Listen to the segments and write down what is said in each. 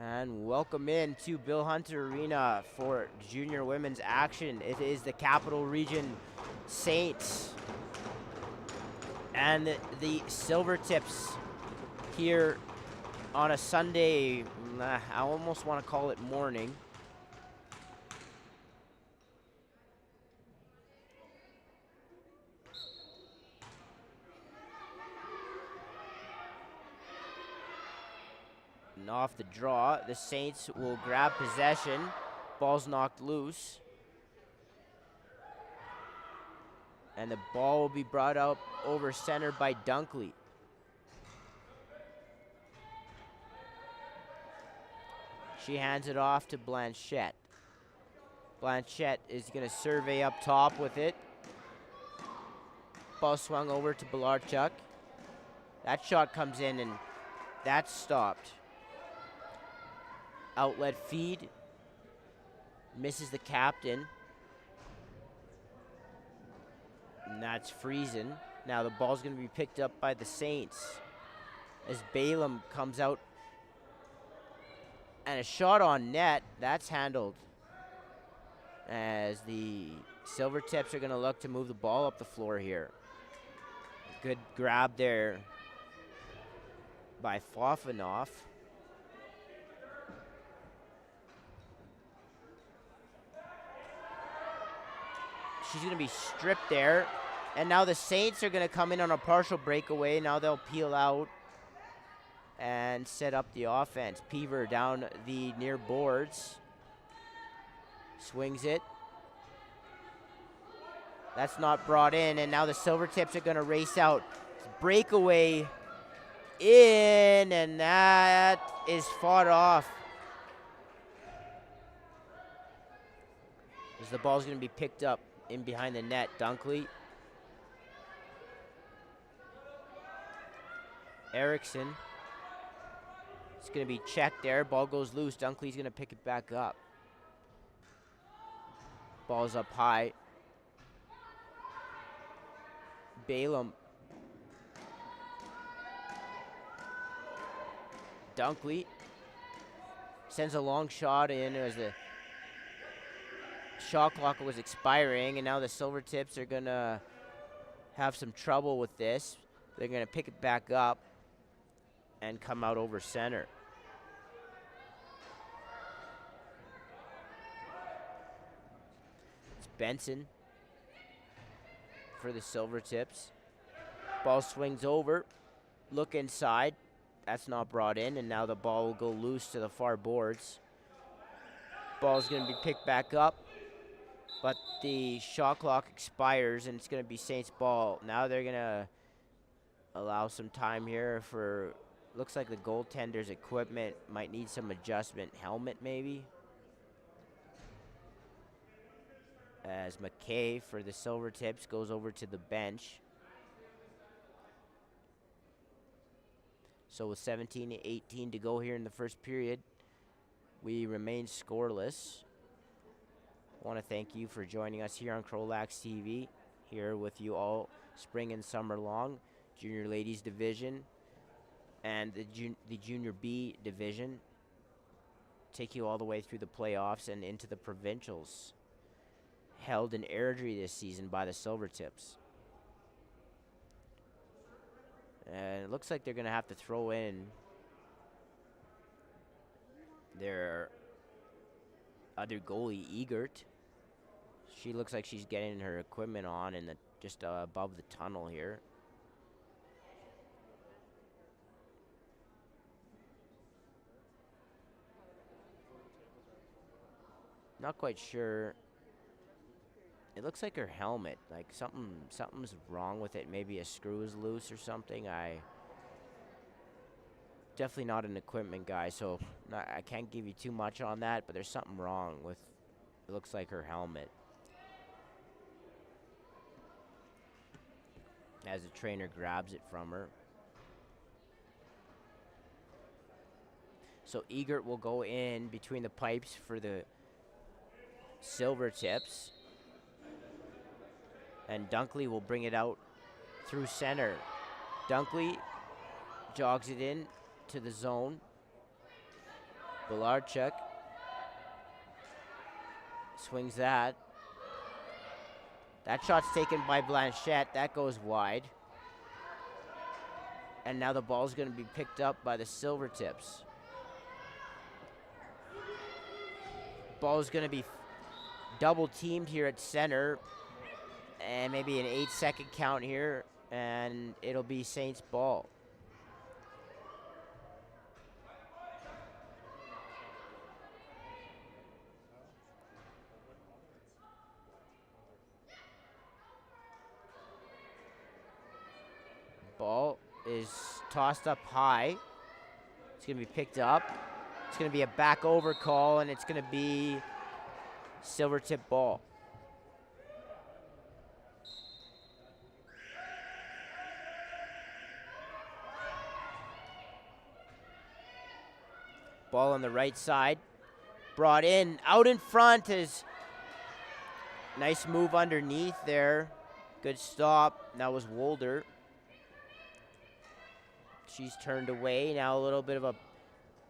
And welcome in to Bill Hunter Arena for junior women's action. It is the Capital Region Saints and the Silvertips here on a Sunday. I almost want to call it morning. And off the draw, the Saints will grab possession. Ball's knocked loose. And the ball will be brought out over center by Dunkley. She hands it off to Blanchette. Blanchette is going to survey up top with it. Ball swung over to Belarchuk. That shot comes in and that's stopped. Outlet feed. Misses the captain. And that's Friesen. Now the ball's going to be picked up by the Saints as Balaam comes out. And a shot on net. That's handled as the Silvertips are going to look to move the ball up the floor here. Good grab there by Fofanoff. She's going to be stripped there. And now the Saints are going to come in on a partial breakaway. Now they'll peel out and set up the offense. Peaver down the near boards. Swings it. That's not brought in. And now the Silvertips are going to race out. Breakaway in. And that is fought off. As the ball's going to be picked up in behind the net. Dunkley. Erickson. It's going to be checked there. Ball goes loose. Dunkley's going to pick it back up. Ball's up high. Balaam. Dunkley sends a long shot in as the shot clock was expiring, and now the Silvertips are going to have some trouble with this. They're going to pick it back up and come out over center. It's Benson for the Silvertips. Ball swings over. Look inside. That's not brought in, and now the ball will go loose to the far boards. Ball's going to be picked back up, but the shot clock expires, and it's going to be Saints ball. Now they're going to allow some time here for, looks like the goaltender's equipment might need some adjustment. Helmet, maybe? As McKay for the Silvertips goes over to the bench. So with 17-18 to go here in the first period, we remain scoreless. I want to thank you for joining us here on CROW LAX TV, here with you all spring and summer long. Junior Ladies Division and the Junior B Division take you all the way through the playoffs and into the provincials, held in Airdrie this season by the Silvertips. And it looks like they're going to have to throw in their other goalie, Egert. She looks like she's getting her equipment on in the just above the tunnel here. Not quite sure. It looks like her helmet, like something's wrong with it. Maybe a screw is loose or something. Definitely not an equipment guy, so I can't give you too much on that, but there's something wrong with, it looks like her helmet. As the trainer grabs it from her. So Egert will go in between the pipes for the Silvertips. And Dunkley will bring it out through center. Dunkley jogs it in to the zone. Belarchuk swings that. That shot's taken by Blanchette. That goes wide. And now the ball's going to be picked up by the Silvertips. Ball's going to be double teamed here at center. And maybe an 8-second count here. And it'll be Saints ball. Ball is tossed up high. It's going to be picked up. It's going to be a back over call, and it's going to be Silvertip ball. Ball on the right side. Brought in, out in front is nice move underneath there. Good stop. That was Wolder. She's turned away. Now a little bit of a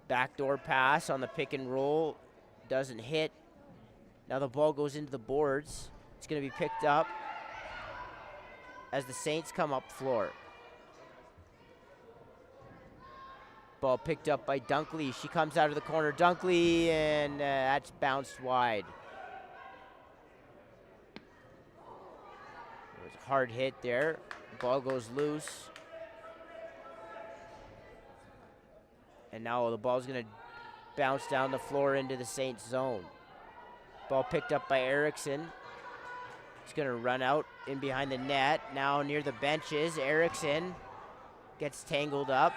backdoor pass on the pick and roll. Doesn't hit. Now the ball goes into the boards. It's going to be picked up as the Saints come up floor. Ball picked up by Dunkley. She comes out of the corner. Dunkley, and that's bounced wide. It was a hard hit there. Ball goes loose. And now the ball's going to bounce down the floor into the Saints zone. Ball picked up by Erickson. He's going to run out in behind the net. Now near the benches, Erickson gets tangled up.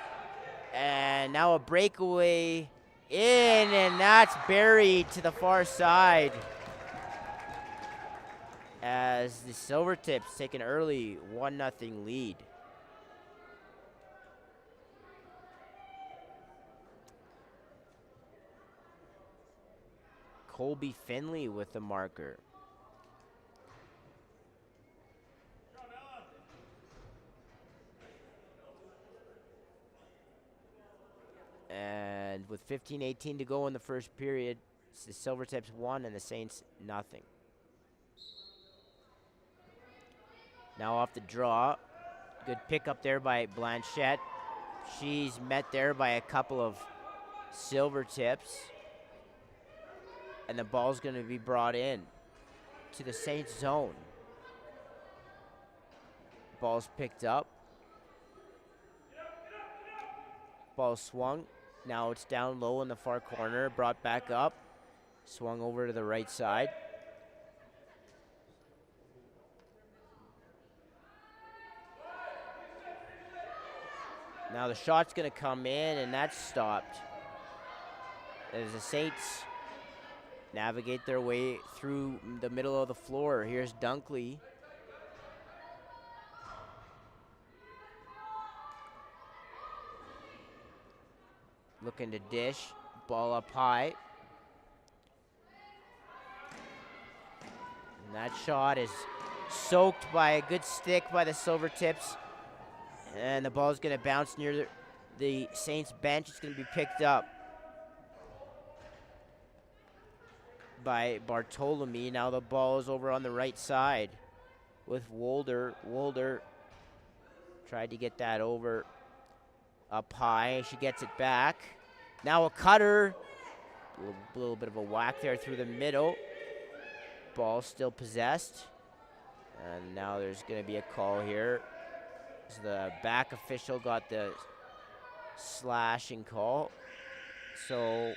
And now a breakaway in, and that's buried to the far side. As the Silvertips take an early 1-0 lead. Colby Finley with the marker. And with 15:18 to go in the first period, it's the Silvertips 1 and the Saints nothing. Now off the draw. Good pick up there by Blanchette. She's met there by a couple of Silvertips. And the ball's going to be brought in to the Saints zone. Ball's picked up. Ball swung. Now it's down low in the far corner. Brought back up. Swung over to the right side. Now the shot's going to come in, and that's stopped. As the Saints navigate their way through the middle of the floor. Here's Dunkley. Looking to dish. Ball up high. And that shot is soaked by a good stick by the Silvertips. And the ball's going to bounce near the Saints bench. It's going to be picked up by Bartolome. Now the ball is over on the right side with Wolder. Wolder tried to get that over up high. She gets it back. Now a cutter. A little bit of a whack there through the middle. Ball still possessed. And now there's going to be a call here. So the back official got the slashing call. So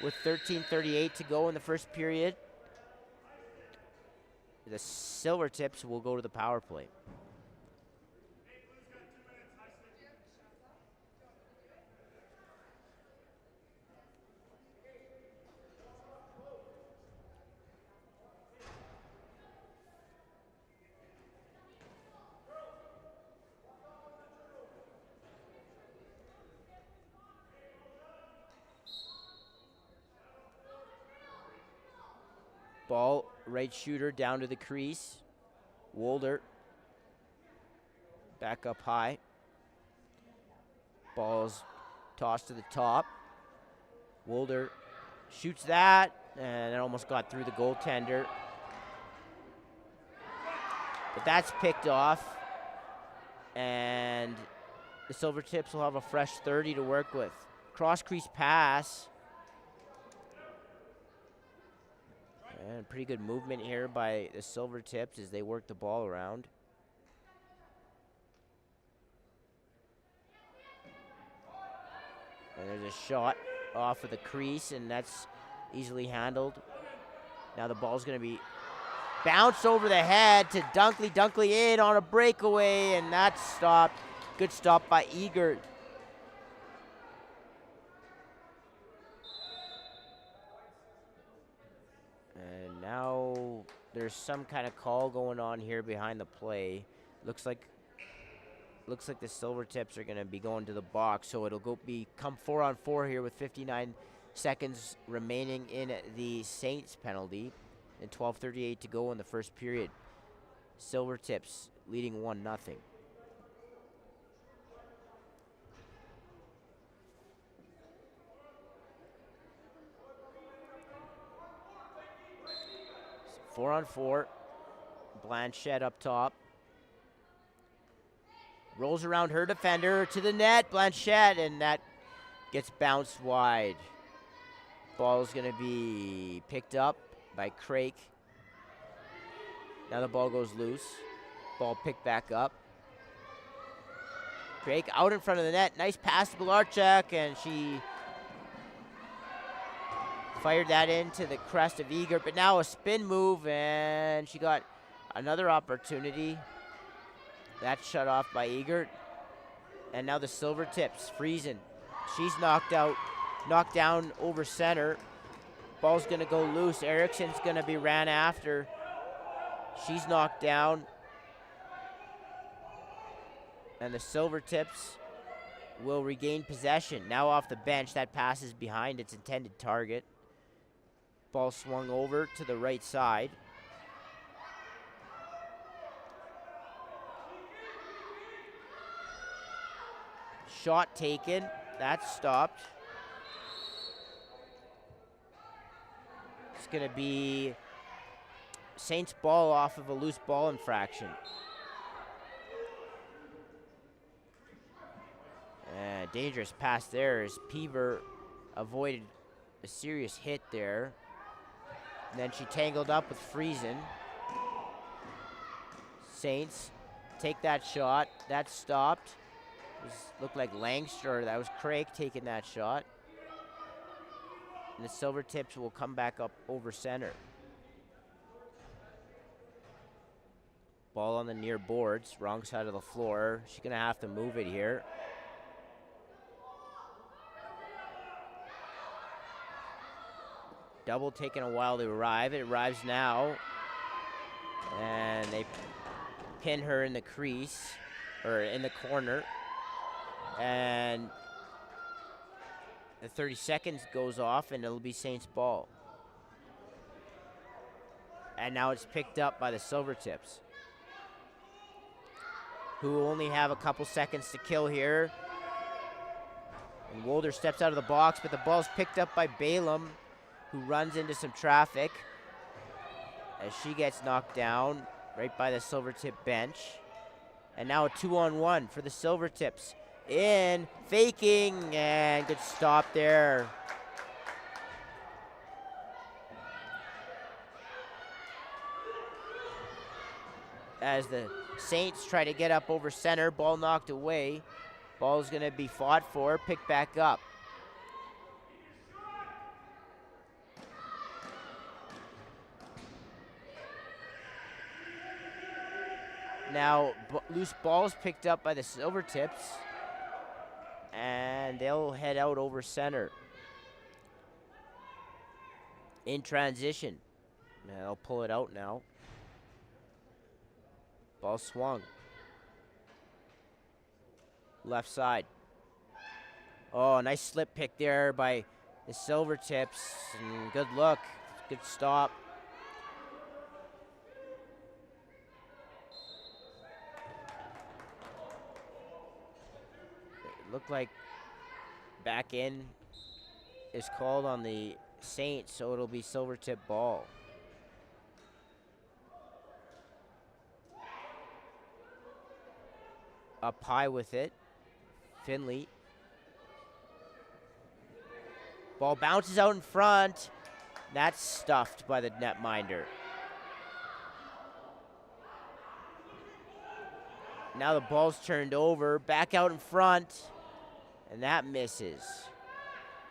with 13:38 to go in the first period, the Silvertips will go to the power play. Ball, right shooter down to the crease. Wolder back up high. Ball's tossed to the top. Wolder shoots that, and it almost got through the goaltender. But that's picked off, and the Silvertips will have a fresh 30 to work with. Cross-crease pass. And pretty good movement here by the Silvertips as they work the ball around. And there's a shot off of the crease, and that's easily handled. Now the ball's going to be bounced over the head to Dunkley in on a breakaway, and that's stopped. Good stop by Egert. And now there's some kind of call going on here behind the play. Looks like the Silvertips are going to be going to the box, so it'll become 4-on-4 here with 59 seconds remaining in the Saints penalty and 12:38 to go in the first period. Silvertips leading 1-0. So 4-on-4. Blanchette up top. Rolls around her defender to the net, Blanchette, and that gets bounced wide. Ball's going to be picked up by Craik. Now the ball goes loose. Ball picked back up. Craik out in front of the net. Nice pass to Belarchuk, and she fired that into the crest of Egert, but now a spin move, and she got another opportunity. That's shut off by Egert. And now the Silvertips, Friesen. She's knocked down over center. Ball's gonna go loose. Ericsson's gonna be ran after. She's knocked down. And the Silvertips will regain possession. Now off the bench, that pass is behind its intended target. Ball swung over to the right side. Shot taken, that's stopped. It's gonna be Saints ball off of a loose ball infraction. Dangerous pass there as Peaver avoided a serious hit there. And then she tangled up with Friesen. Saints take that shot, that's stopped. Looked like Langster, that was Craik taking that shot. And the Silvertips will come back up over center. Ball on the near boards, wrong side of the floor. She's gonna have to move it here. Double taking a while to arrive. It arrives now. And they pin her in the crease, or in the corner. And the 30 seconds goes off, and it'll be Saints ball. And now it's picked up by the Silvertips, who only have a couple seconds to kill here. And Wolder steps out of the box, but the ball's picked up by Balaam, who runs into some traffic as she gets knocked down right by the Silvertip bench. And now a 2-on-1 for the Silvertips. In, faking, and good stop there. As the Saints try to get up over center, ball knocked away. Ball's gonna be fought for, picked back up. Now, loose ball's picked up by the Silvertips, and they'll head out over center. In transition. They'll pull it out now. Ball swung. Left side. Oh, nice slip pick there by the Silvertips. And good look. Good stop. It looked like back in is called on the Saints, so it'll be Silvertip ball. Up high with it, Finley. Ball bounces out in front. That's stuffed by the netminder. Now the ball's turned over, back out in front, and that misses.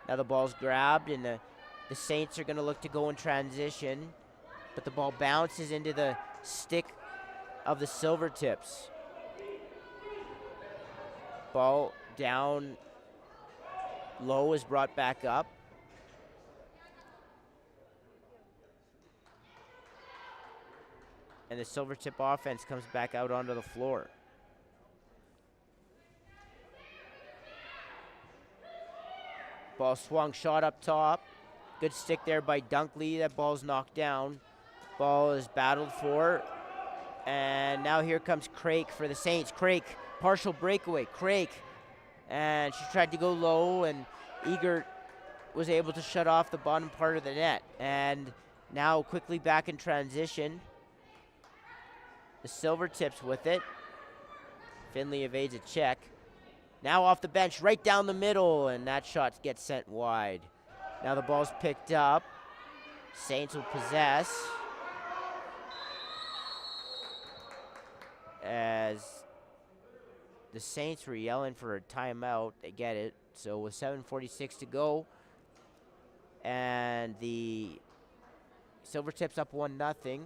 Now the ball's grabbed, and the Saints are gonna look to go in transition, but the ball bounces into the stick of the Silvertips. Ball down low is brought back up. And the Silvertip offense comes back out onto the floor. Ball swung, shot up top. Good stick there by Dunkley. That ball's knocked down. Ball is battled for. And now here comes Crake for the Saints. Crake, partial breakaway. Crake. And she tried to go low, and Egert was able to shut off the bottom part of the net. And now quickly back in transition. The Silvertips with it. Finley evades a check. Now off the bench, right down the middle, and that shot gets sent wide. Now the ball's picked up. Saints will possess. As the Saints were yelling for a timeout, they get it. So with 7:46 to go, and the Silvertips up 1-0.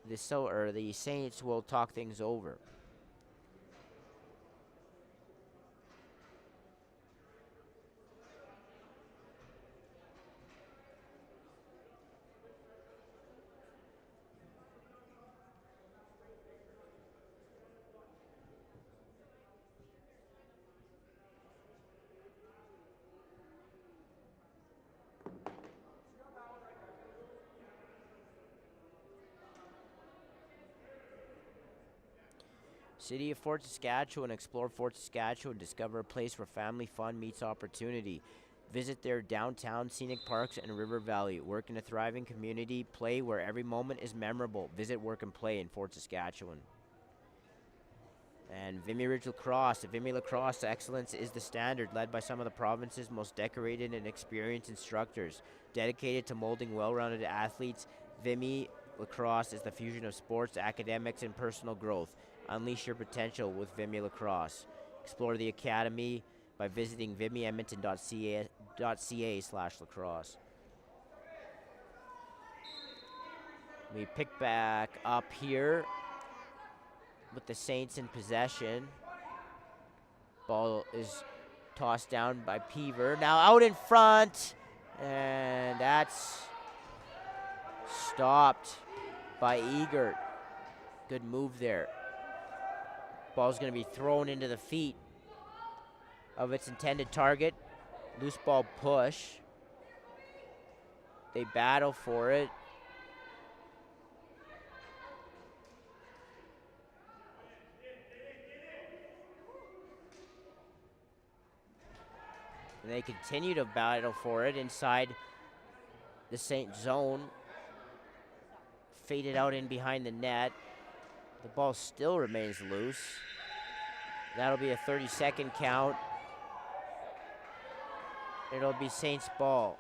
The Saints will talk things over. City of Fort Saskatchewan. Explore Fort Saskatchewan. Discover a place where family fun meets opportunity. Visit their downtown scenic parks and River Valley. Work in a thriving community. Play where every moment is memorable. Visit, work, and play in Fort Saskatchewan. And Vimy Ridge Lacrosse. At Vimy Lacrosse, excellence is the standard, led by some of the province's most decorated and experienced instructors. Dedicated to molding well-rounded athletes, Vimy Lacrosse is the fusion of sports, academics, and personal growth. Unleash your potential with Vimy Lacrosse. Explore the academy by visiting vimyedmonton.ca/lacrosse. We pick back up here with the Saints in possession. Ball is tossed down by Peaver. Now out in front, and that's stopped by Egert. Good move there. Ball's going to be thrown into the feet of its intended target. Loose ball push. They battle for it. And they continue to battle for it inside the Saint zone. Faded out in behind the net. The ball still remains loose. That'll be a 30-second count. It'll be Saints ball.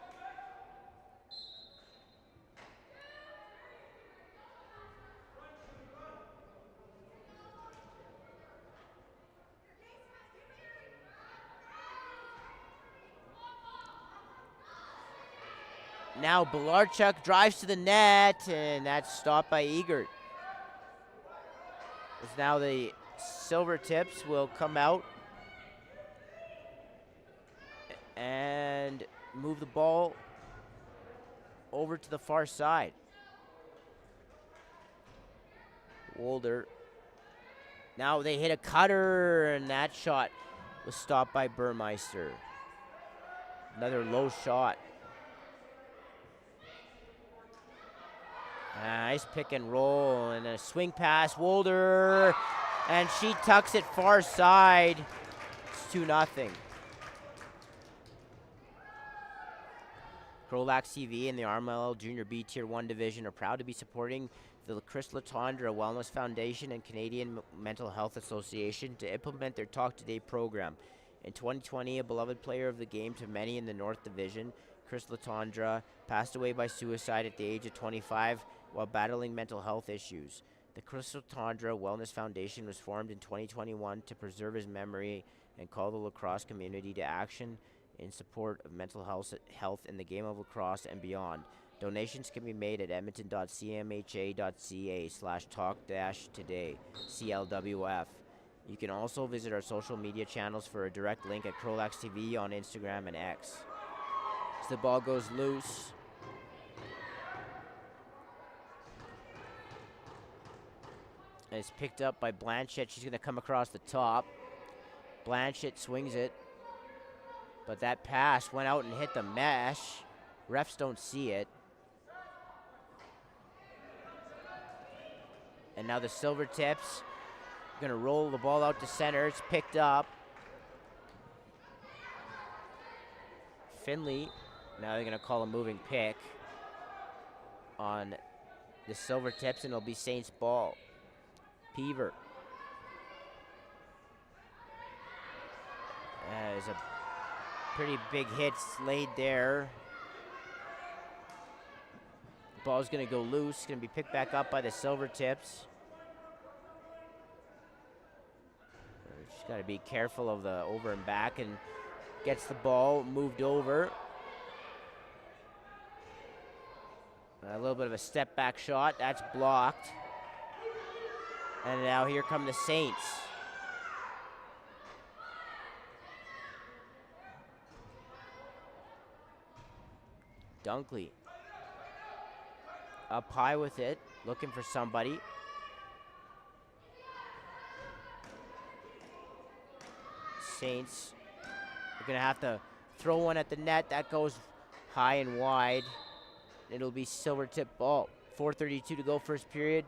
Now Belarchuk drives to the net, and that's stopped by Egert. As now the Silvertips will come out and move the ball over to the far side. Wolder. Now they hit a cutter, and that shot was stopped by Burmeister. Another low shot. Nice pick and roll, and a swing pass. Wolder, and she tucks it far side. It's 2-0. CROW LAX TV and the RMLL Junior B Tier 1 Division are proud to be supporting the Chris Latondra Wellness Foundation and Canadian Mental Health Association to implement their Talk Today program. In 2020, a beloved player of the game to many in the North Division, Chris Latondra passed away by suicide at the age of 25 while battling mental health issues. The Chris Latondra Wellness Foundation was formed in 2021 to preserve his memory and call the lacrosse community to action in support of mental health in the game of lacrosse and beyond. Donations can be made at edmonton.cmha.ca/talk-today, CLWF. You can also visit our social media channels for a direct link at CROW LAX TV on Instagram and X. As the ball goes loose, and it's picked up by Blanchett. She's going to come across the top. Blanchett swings it, but that pass went out and hit the mesh. Refs don't see it. And now the Silvertips are going to roll the ball out to center. It's picked up. Finley, now they're going to call a moving pick on the Silvertips, and it'll be Saints ball. Peaver. There's a pretty big hit laid there. Ball's going to go loose. Going to be picked back up by the Silvertips. Just got to be careful of the over and back, and gets the ball moved over. A little bit of a step back shot. That's blocked. And now here come the Saints. Dunkley up high with it, looking for somebody. Saints are going to have to throw one at the net. That goes high and wide. It'll be Silvertip ball. 4:32 to go first period.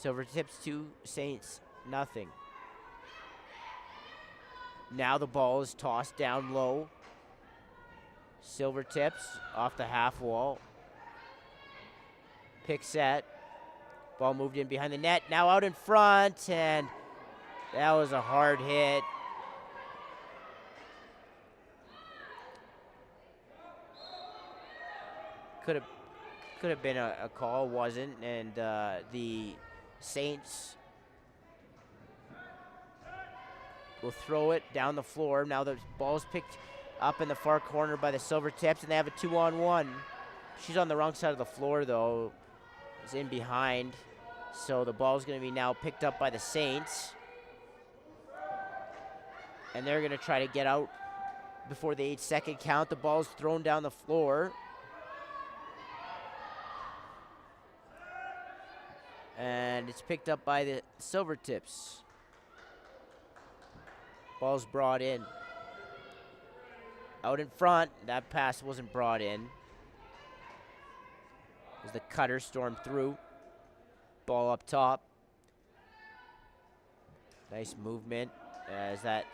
Silvertips 2, Saints nothing. Now the ball is tossed down low. Silvertips off the half wall. Pick set. Ball moved in behind the net. Now out in front, and that was a hard hit. Could have been a call, wasn't, and the Saints will throw it down the floor. Now the ball's picked up in the far corner by the Silvertips, and they have a 2-on-1. She's on the wrong side of the floor, though. It's in behind. So the ball's going to be now picked up by the Saints. And they're going to try to get out before the 8-second count. The ball's thrown down the floor. And it's picked up by the Silvertips. Ball's brought in. Out in front, that pass wasn't brought in. As the cutter stormed through. Ball up top. Nice movement as that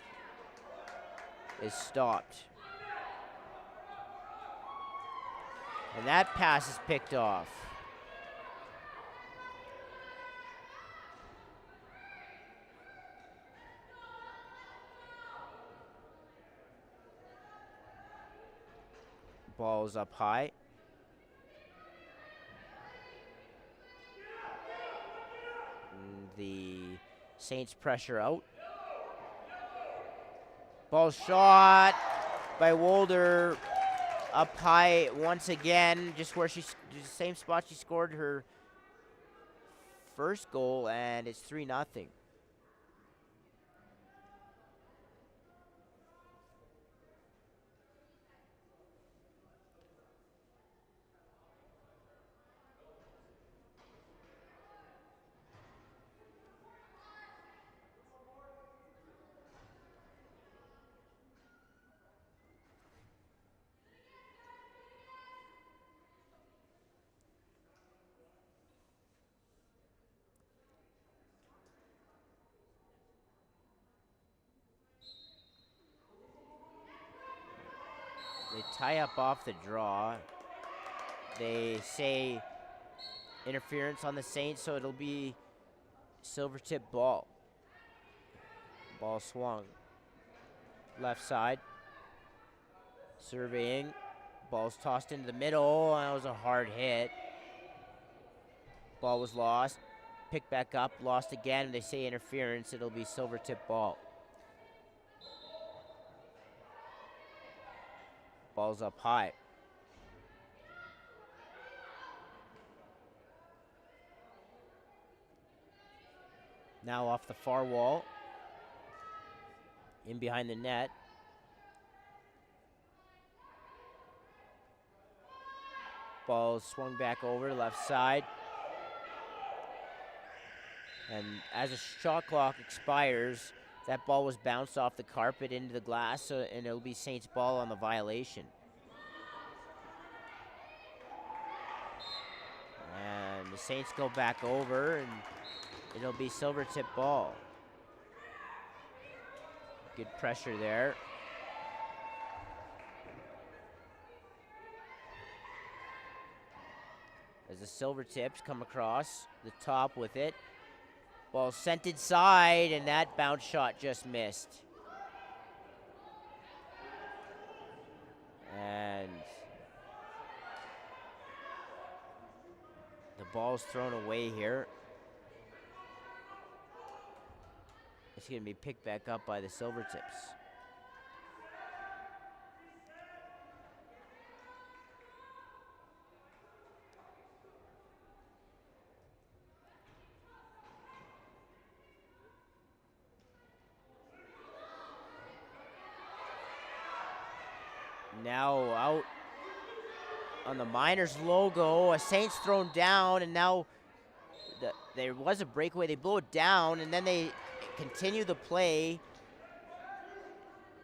is stopped. And that pass is picked off. Ball's up high. The Saints pressure out. Ball shot by Wolder up high once again, just where the same spot she scored her first goal, and it's 3-0. They tie up off the draw. They say interference on the Saints, so it'll be Silvertip ball. Ball swung. Left side. Surveying. Ball's tossed into the middle. That was a hard hit. Ball was lost. Picked back up. Lost again. They say interference. It'll be Silvertip ball. Ball's up high. Now off the far wall. In behind the net. Ball swung back over left side. And as a shot clock expires, that ball was bounced off the carpet into the glass, and it'll be Saints ball on the violation. And the Saints go back over, and it'll be Silvertip ball. Good pressure there. As the Silvertips come across the top with it. Ball sent inside, and that bounce shot just missed. And the ball's thrown away here. It's going to be picked back up by the Silvertips. Now out on the Miners logo, a Saints thrown down, and now there was a breakaway. They blow it down, and then they continue the play,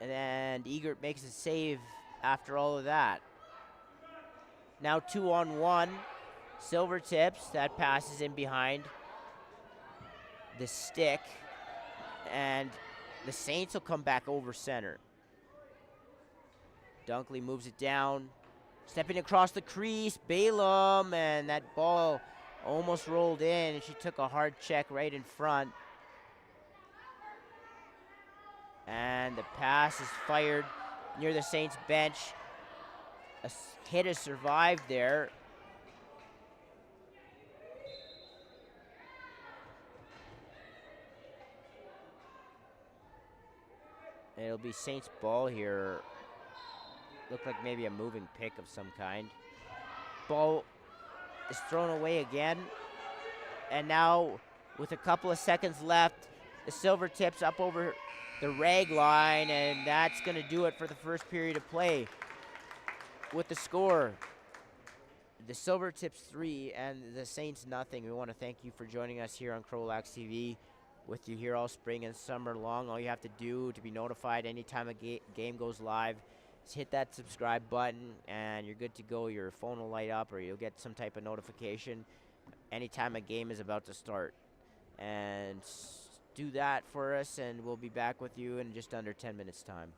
and Egert makes a save after all of that. Now 2-on-1, Silvertips, that passes in behind the stick, and the Saints will come back over center. Dunkley moves it down, stepping across the crease, Balaam, and that ball almost rolled in, and she took a hard check right in front. And the pass is fired near the Saints bench. A hit has survived there. And it'll be Saints ball here. Looked like maybe a moving pick of some kind. Ball is thrown away again. And now, with a couple of seconds left, the Silvertips up over the rag line, and that's going to do it for the first period of play. With the score, the Silvertips 3 and the Saints nothing. We want to thank you for joining us here on CROW LAX TV. With you here all spring and summer long. All you have to do to be notified anytime a game goes live, hit that subscribe button, and you're good to go. Your phone will light up, or you'll get some type of notification anytime a game is about to start. And do that for us, and we'll be back with you in just under 10 minutes time.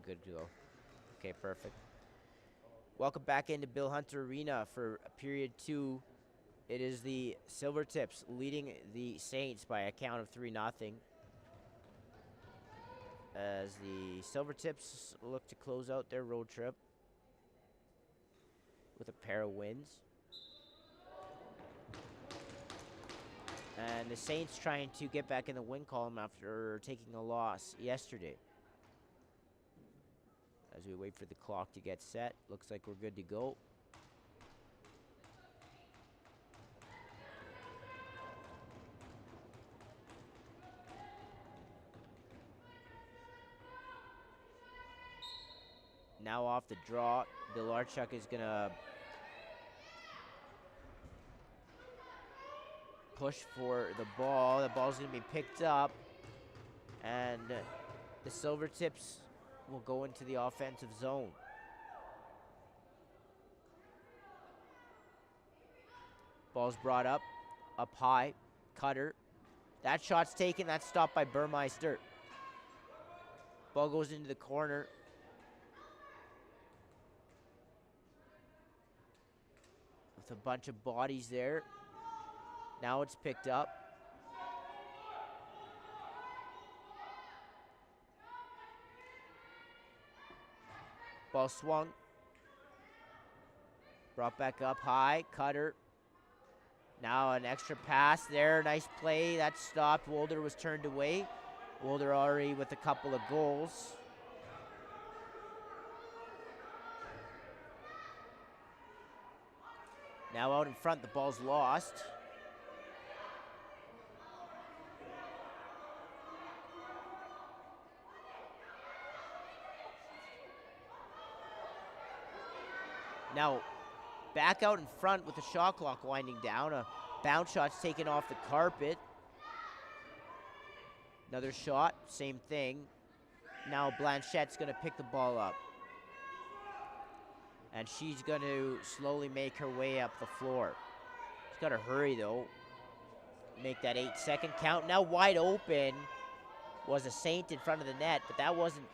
good to go. Okay, perfect. Welcome back into Bill Hunter Arena for period 2. It is the Silvertips leading the Saints by a count of 3-0. As the Silvertips look to close out their road trip with a pair of wins. And the Saints trying to get back in the win column after taking a loss yesterday. As we wait for the clock to get set, looks like we're good to go. Now off the draw, Bilarchuk is going to push for the ball. The ball's going to be picked up, and the Silvertips will go into the offensive zone. Ball's brought up high, Cutter. That shot's taken, that's stopped by Burmeister. Ball goes into the corner. With a bunch of bodies there. Now it's picked up. Ball swung. Brought back up high, Cutter. Now an extra pass there, nice play, that stopped. Wolder was turned away. Wolder already with a couple of goals. Now out in front, the ball's lost. Now back out in front with the shot clock winding down. A bounce shot's taken off the carpet. Another shot, same thing. Now Blanchette's going to pick the ball up. And she's going to slowly make her way up the floor. She's got to hurry, though. Make that 8-second count. Now wide open was a Saint in front of the net, but that wasn't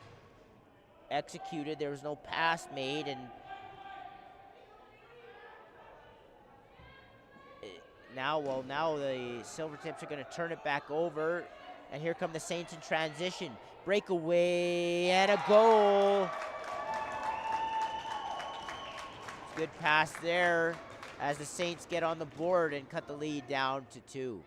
executed. There was no pass made, and now the Silvertips are going to turn it back over, and here come the Saints in transition. Breakaway and a goal. Good pass there as the Saints get on the board and cut the lead down to 2.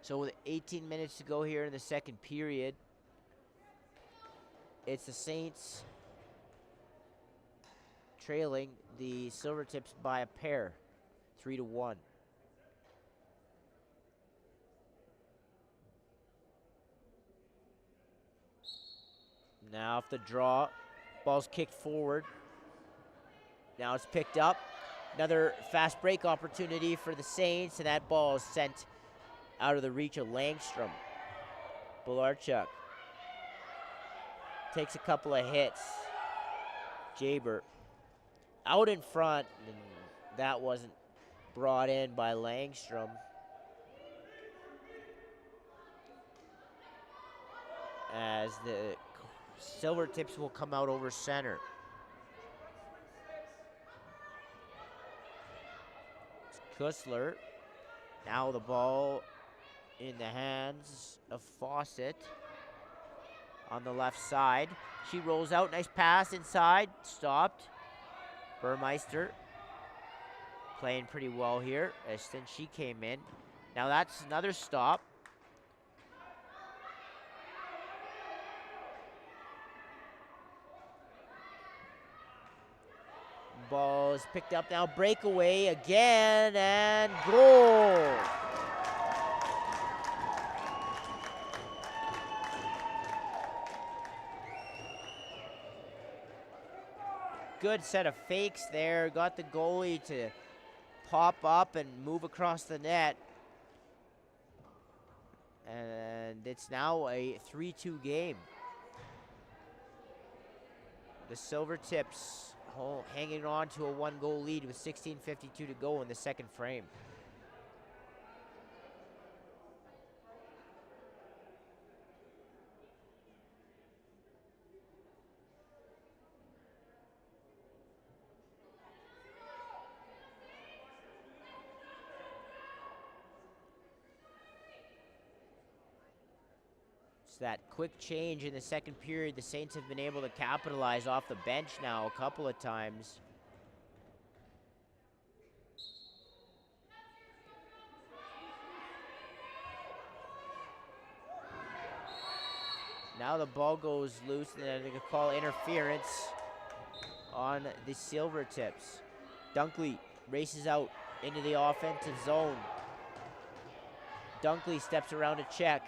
So with 18 minutes to go here in the second period, it's the Saints trailing the Silvertips by a pair, 3-1. Now off the draw, ball's kicked forward. Now it's picked up. Another fast break opportunity for the Saints, and that ball is sent out of the reach of Langstrom. Bilarchuk takes a couple of hits. Jaber out in front, and that wasn't brought in by Langstrom. As the Silvertips will come out over center. Kussler. Now the ball in the hands of Fawcett on the left side. She rolls out, nice pass inside, stopped. Burmeister playing pretty well here since she came in. Now that's another stop. Ball is picked up now, breakaway again, and goal. Good set of fakes there, got the goalie to pop up and move across the net. And it's now a 3-2 game. The Silvertips hanging on to a 1-goal lead with 16:52 to go in the second frame. It's that quick change in the second period. The Saints have been able to capitalize off the bench now a couple of times. Now the ball goes loose, and they're going to call interference on the Silvertips. Dunkley races out into the offensive zone. Dunkley steps around to check.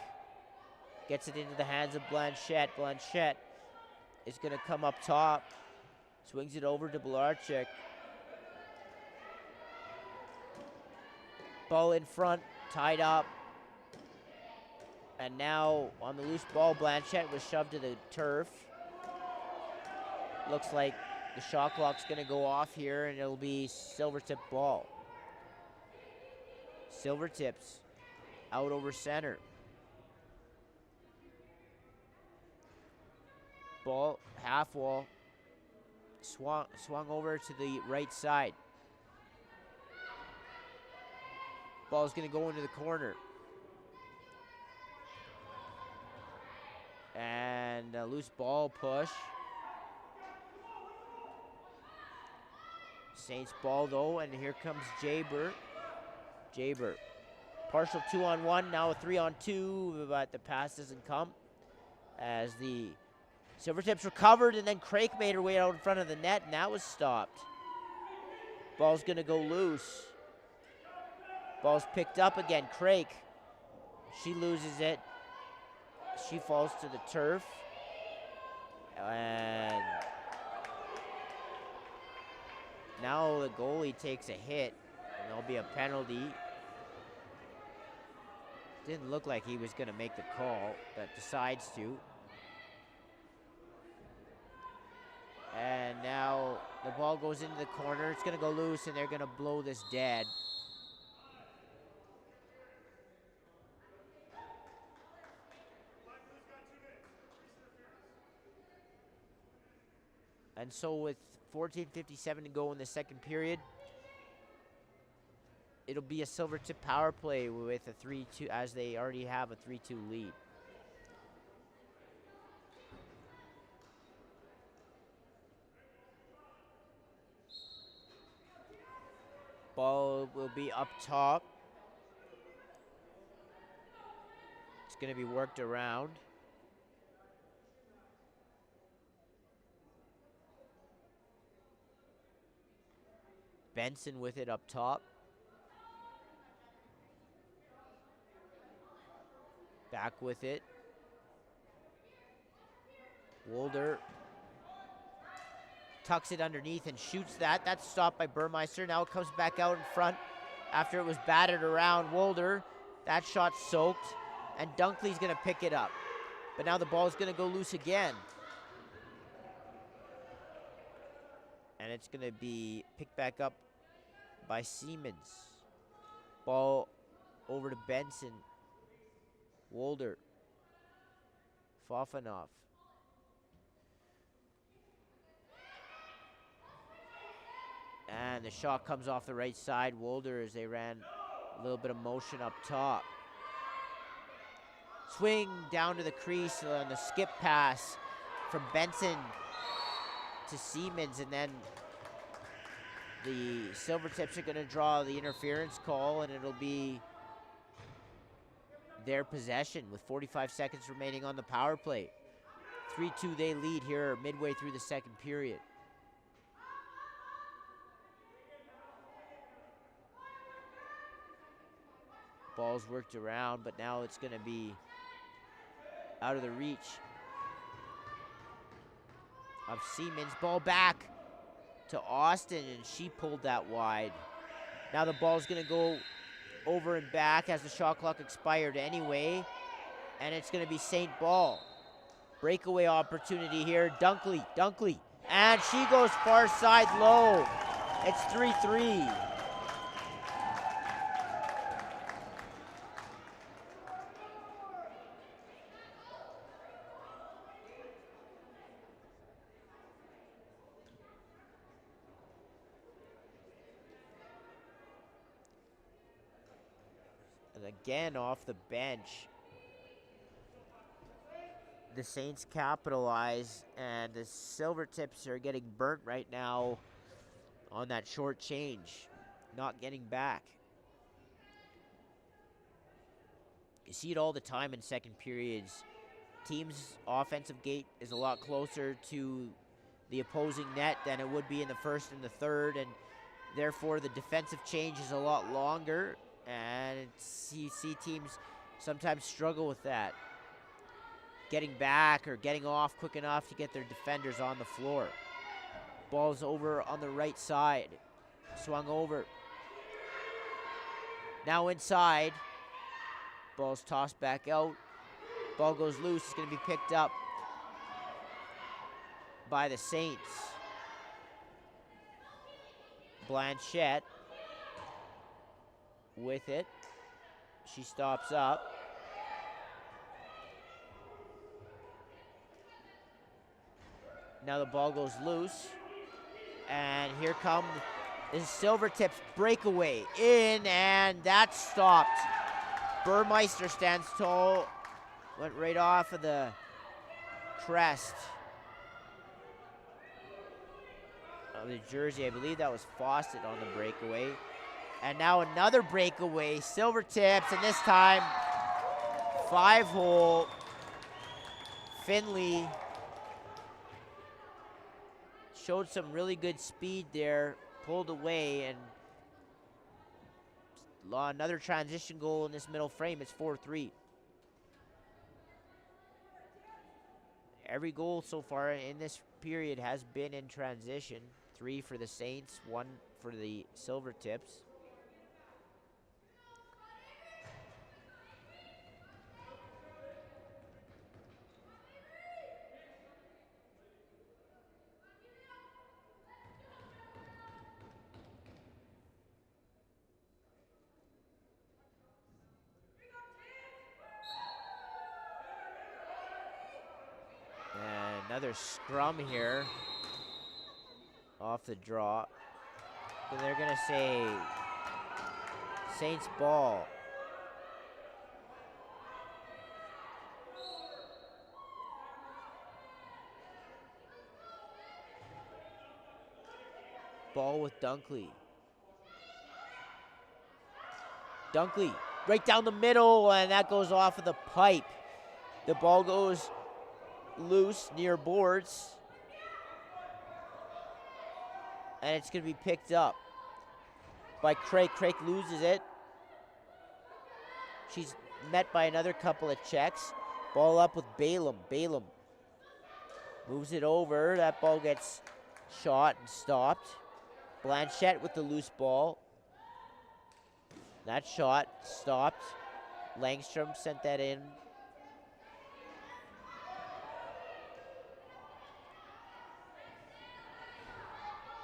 Gets it into the hands of Blanchette. Blanchette is going to come up top. Swings it over to Blarchik. Ball in front, tied up. And now on the loose ball, Blanchette was shoved to the turf. Looks like the shot clock's going to go off here, and it'll be Silvertip ball. Silvertips out over center. Ball, half wall, swung over to the right side. Ball's going to go into the corner. And a loose ball push. Saints ball though, and here comes Jaber. Jaber, partial 2-on-1, now a 3-on-2, but the pass doesn't come as the Silvertips recovered, and then Craik made her way out in front of the net, and that was stopped. Ball's going to go loose. Ball's picked up again. Craik, she loses it. She falls to the turf. And now the goalie takes a hit, and there'll be a penalty. Didn't look like he was going to make the call, but decides to. And now the ball goes into the corner. It's going to go loose, and they're going to blow this dead. And so with 14:57 to go in the second period, it'll be a Silvertip power play with a 3-2, as they already have a 3-2 lead. Ball will be up top. It's going to be worked around. Benson with it up top. Back with it. Wolder tucks it underneath and shoots that. That's stopped by Burmeister. Now it comes back out in front after it was batted around. Wolder, that shot soaked, and Dunkley's going to pick it up. But now the ball is going to go loose again. And it's going to be picked back up by Siemens. Ball over to Benson. Wolder. Fofanoff. And the shot comes off the right side. Wolder, as they ran a little bit of motion up top. Swing down to the crease on the skip pass from Benson to Siemens, and then the Silvertips are going to draw the interference call, and it'll be their possession with 45 seconds remaining on the power play. 3-2 they lead here midway through the second period. Ball's worked around, but now it's going to be out of the reach of Siemens. Ball back to Austin, and she pulled that wide. Now the ball's going to go over and back as the shot clock expired anyway, and it's going to be St. Ball. Breakaway opportunity here. Dunkley And she goes far side low. It's 3-3. And again off the bench, the Saints capitalize, and the Silvertips are getting burnt right now on that short change, not getting back. You see it all the time in second periods. Team's offensive gate is a lot closer to the opposing net than it would be in the first and the third, and therefore the defensive change is a lot longer, and you see teams sometimes struggle with that, getting back or getting off quick enough to get their defenders on the floor. Ball's over on the right side, swung over. Now inside, ball's tossed back out. Ball goes loose, it's gonna be picked up by the Saints. Blanchette with it. She stops up. Now the ball goes loose. And here come the Silvertips breakaway in, and that's stopped. Burmeister stands tall. Went right off of the crest of the jersey. I believe that was Fawcett on the breakaway. And now another breakaway. Silvertips, and this time 5-hole. Finley showed some really good speed there, pulled away, and another transition goal in this middle frame. It's 4-3. Every goal so far in this period has been in transition. 3 for the Saints, 1 for the Silvertips. Another scrum here off the draw. So they're gonna say Saints ball. Ball with Dunkley. Dunkley right down the middle, and that goes off of the pipe. The ball goes loose near boards, and it's going to be picked up by Craig. Craig loses it. She's met by another couple of checks. Ball up with Balaam. Balaam moves it over. That ball gets shot and stopped. Blanchette with the loose ball. That shot stopped. Langstrom sent that in.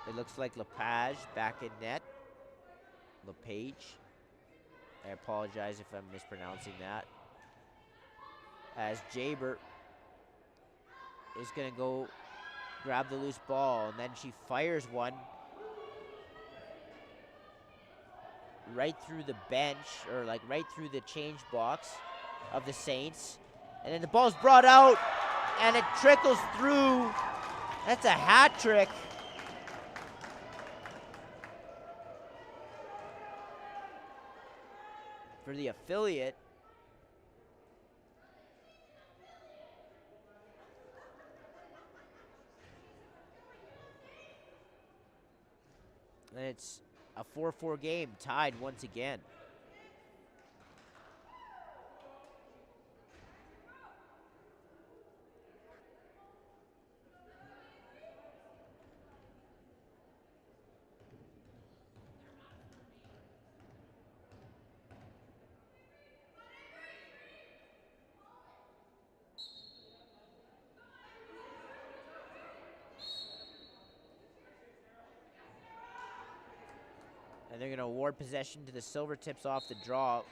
It looks like LePage back in net. LePage. I apologize if I'm mispronouncing that. As Jaber is going to go grab the loose ball, and then she fires one right through the bench, or like right through the change box of the Saints. And then the ball's brought out, and it trickles through. That's a hat trick. For the affiliate. And it's a 4-4 game, tied once again. And they're going to award possession to the Silvertips off the draw.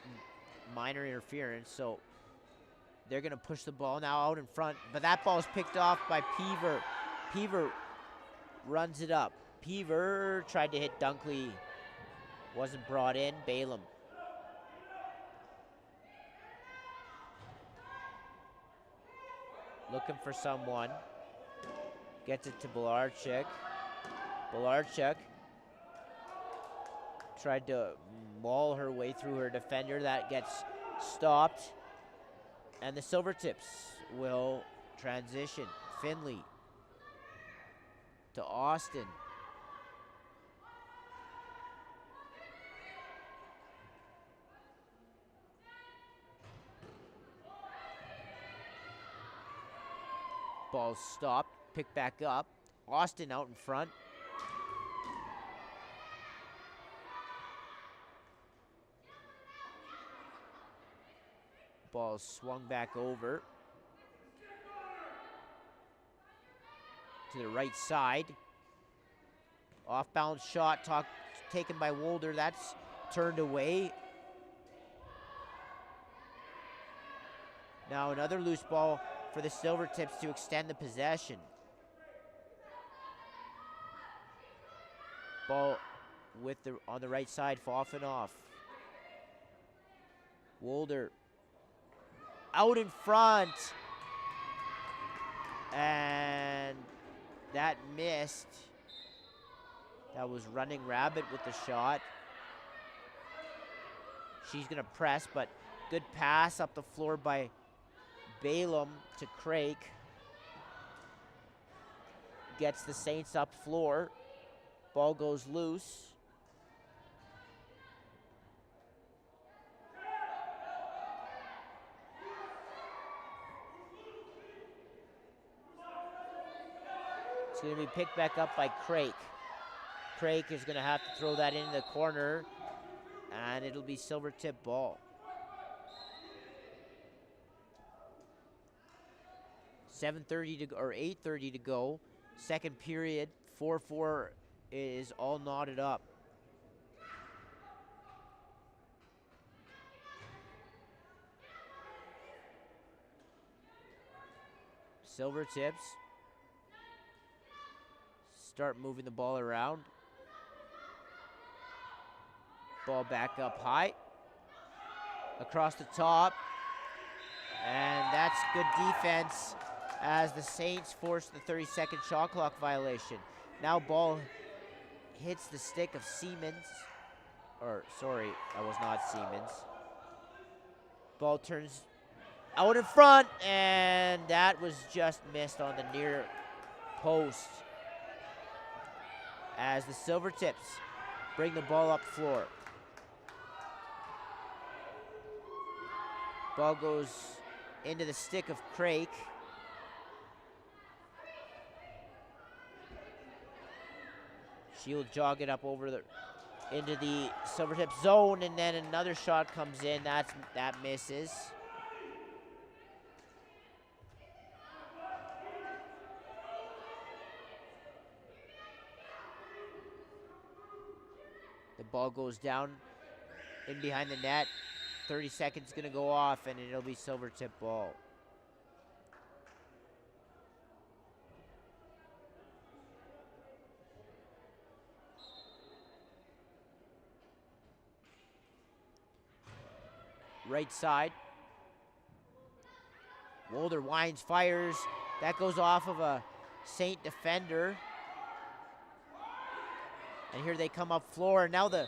Minor interference, so they're going to push the ball now out in front. But that ball is picked off by Peaver. Peaver runs it up. Peaver tried to hit Dunkley. Wasn't brought in. Balaam. Looking for someone. Gets it to Belarchuk. Belarchuk tried to maul her way through her defender. That gets stopped. And the Silvertips will transition. Finley to Austin. Ball stopped, picked back up. Austin out in front. Ball swung back over to the right side. Off-balance shot taken by Wolder. That's turned away. Now another loose ball for the Silvertips to extend the possession. Ball on the right side, off and off. Wolder out in front. And that missed. That was Running Rabbit with the shot. She's going to press, but good pass up the floor by Balaam to Craig. Gets the Saints up floor. Ball goes loose. It's going to be picked back up by Craig. Craig is going to have to throw that into the corner, and it'll be Silvertip ball. 8:30 to go. Second period, 4-4 is all knotted up. Silvertips start moving the ball around. Ball back up high. Across the top. And that's good defense as the Saints force the 30-second shot clock violation. Now ball hits the stick of Siemens. Or, sorry, that was not Siemens. Ball turns out in front, and that was just missed on the near post. As the Silvertips bring the ball up floor. Ball goes into the stick of Craig. She'll jog it up over into the Silvertip zone, and then another shot comes in. That misses. The ball goes down in behind the net. 30 seconds going to go off, and it'll be Silvertip ball. Right side. Wolder winds, fires. That goes off of a Saint defender. And here they come up floor. Now the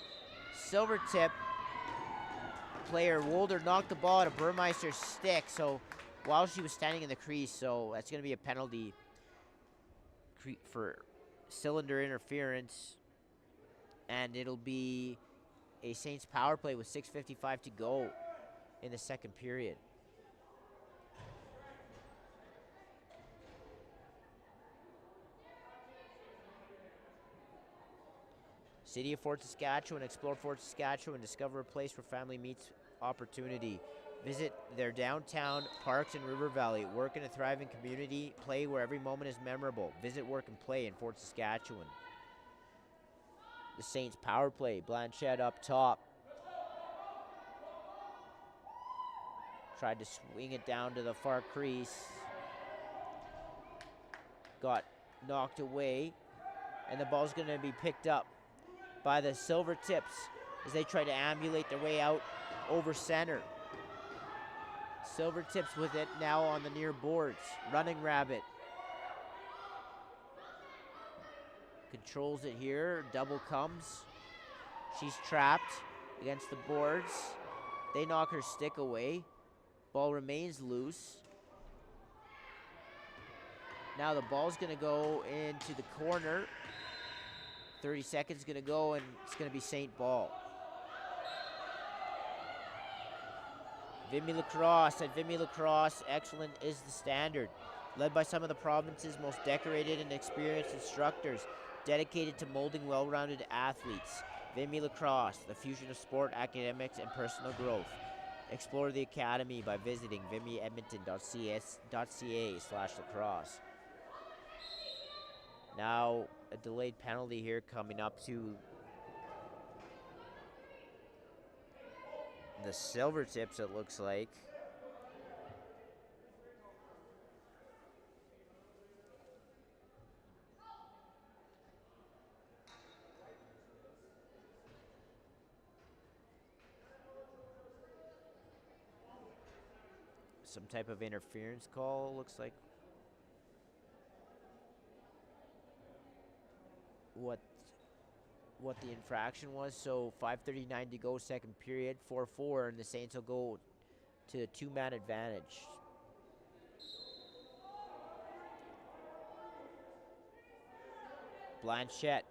Silvertip player, Wolder, knocked the ball out of Burmeister's stick. So while she was standing in the crease, so that's going to be a penalty for cylinder interference. And it'll be a Saints power play with 6:55 to go in the second period. City of Fort Saskatchewan, explore Fort Saskatchewan, discover a place where family meets opportunity. Visit their downtown parks in River Valley. Work in a thriving community. Play where every moment is memorable. Visit, work, and play in Fort Saskatchewan. the Saints power play. Blanchette up top. Tried to swing it down to the far crease. Got knocked away. And the ball's going to be picked up by the Silvertips as they try to ambulate their way out over center. Silvertips with it now on the near boards. Running Rabbit. Controls it here. Double comes. She's trapped against the boards. They knock her stick away. Ball remains loose. Now the ball's going to go into the corner. 30 seconds going to go, and it's going to be Saint ball. Vimy Lacrosse. At Vimy Lacrosse, excellent is the standard. Led by some of the province's most decorated and experienced instructors, dedicated to molding well-rounded athletes. Vimy Lacrosse, the fusion of sport, academics, and personal growth. Explore the academy by visiting vimyedmonton.ca/lacrosse. Now, a delayed penalty here coming up to the Silvertips, it looks like. Some type of interference call, looks like. What the infraction was. So 5:39 to go, second period, 4-4, and the Saints will go to a two-man advantage. Blanchette.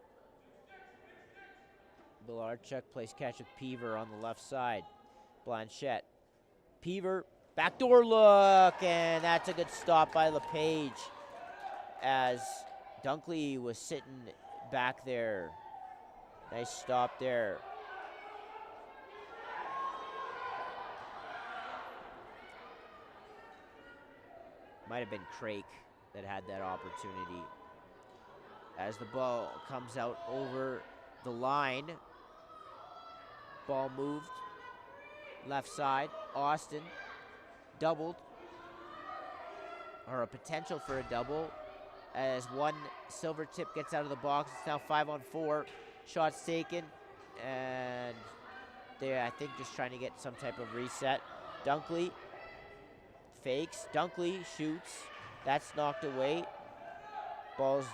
Bilarchuk plays catch with Peaver on the left side. Blanchette. Peaver, backdoor look, and that's a good stop by LePage as Dunkley was sitting back there. Nice stop there. Might have been Craik that had that opportunity. As the ball comes out over the line. Ball moved. Left side. Austin doubled. Or a potential for a double. As one Silvertip gets out of the box. It's now 5-on-4. Shots taken. And they're, I think, just trying to get some type of reset. Dunkley fakes. Dunkley shoots. That's knocked away. Ball's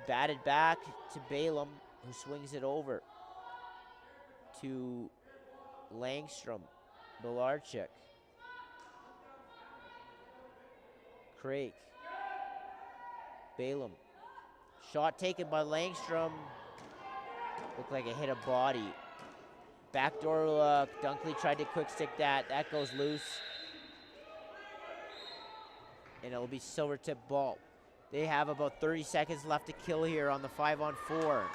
batted back to Balaam, who swings it over to Langstrom. Bilarchuk. Craik. Balaam. Shot taken by Langstrom. Looked like it hit a body. Backdoor look. Dunkley tried to quick stick that. That goes loose. And it'll be Silvertip ball. They have about 30 seconds left to kill here on the 5-on-4.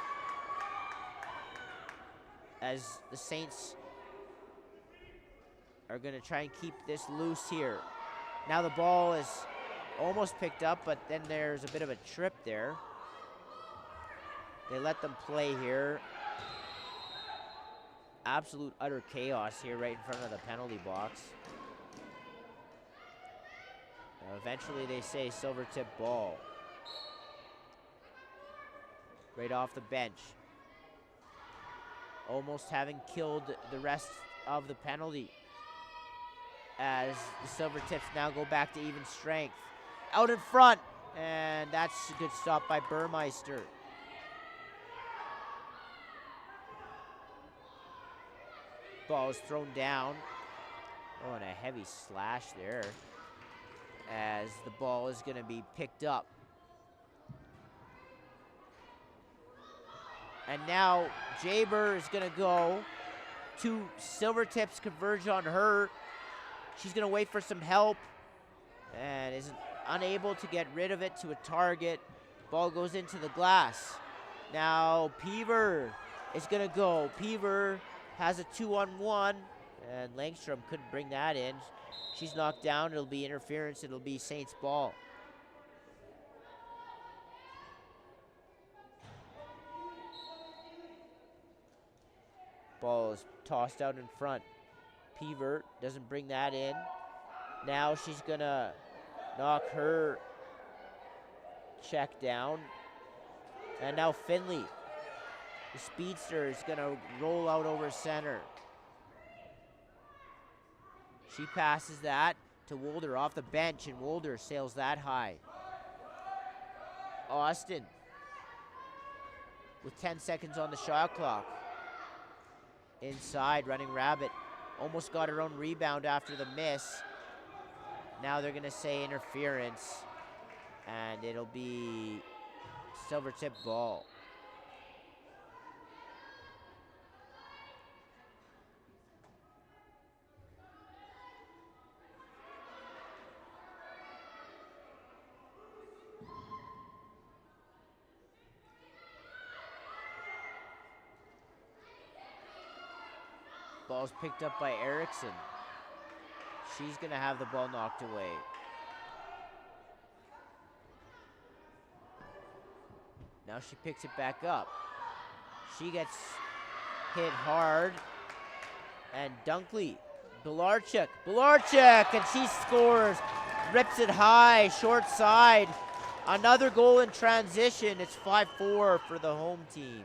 As the Saints are going to try and keep this loose here. Now the ball is almost picked up, but then there's a bit of a trip there. They let them play here. Absolute utter chaos here right in front of the penalty box. Now eventually they say Silvertip ball. Right off the bench. Almost having killed the rest of the penalty. As the Silvertips now go back to even strength. Out in front. And that's a good stop by Burmeister. Ball is thrown down. Oh, and a heavy slash there. As the ball is going to be picked up. And now Jaber is going to go. Two Silvertips converge on her. She's going to wait for some help. And is unable to get rid of it to a target. Ball goes into the glass. Now Peaver is going to go. Peaver has a 2-on-1. And Langstrom couldn't bring that in. She's knocked down. It'll be interference. It'll be Saints ball. Ball is tossed out in front. Peaver doesn't bring that in. Now she's going to knock her check down. And now Finley, the speedster, is going to roll out over center. She passes that to Wolder off the bench, and Wolder sails that high. Austin with 10 seconds on the shot clock. Inside, running rabbit. Almost got her own rebound after the miss. Now they're going to say interference, and it'll be Silvertip ball. Ball's picked up by Erickson. She's going to have the ball knocked away. Now she picks it back up. She gets hit hard. And Dunkley, Belarchuk, and she scores. Rips it high, short side. Another goal in transition. It's 5-4 for the home team.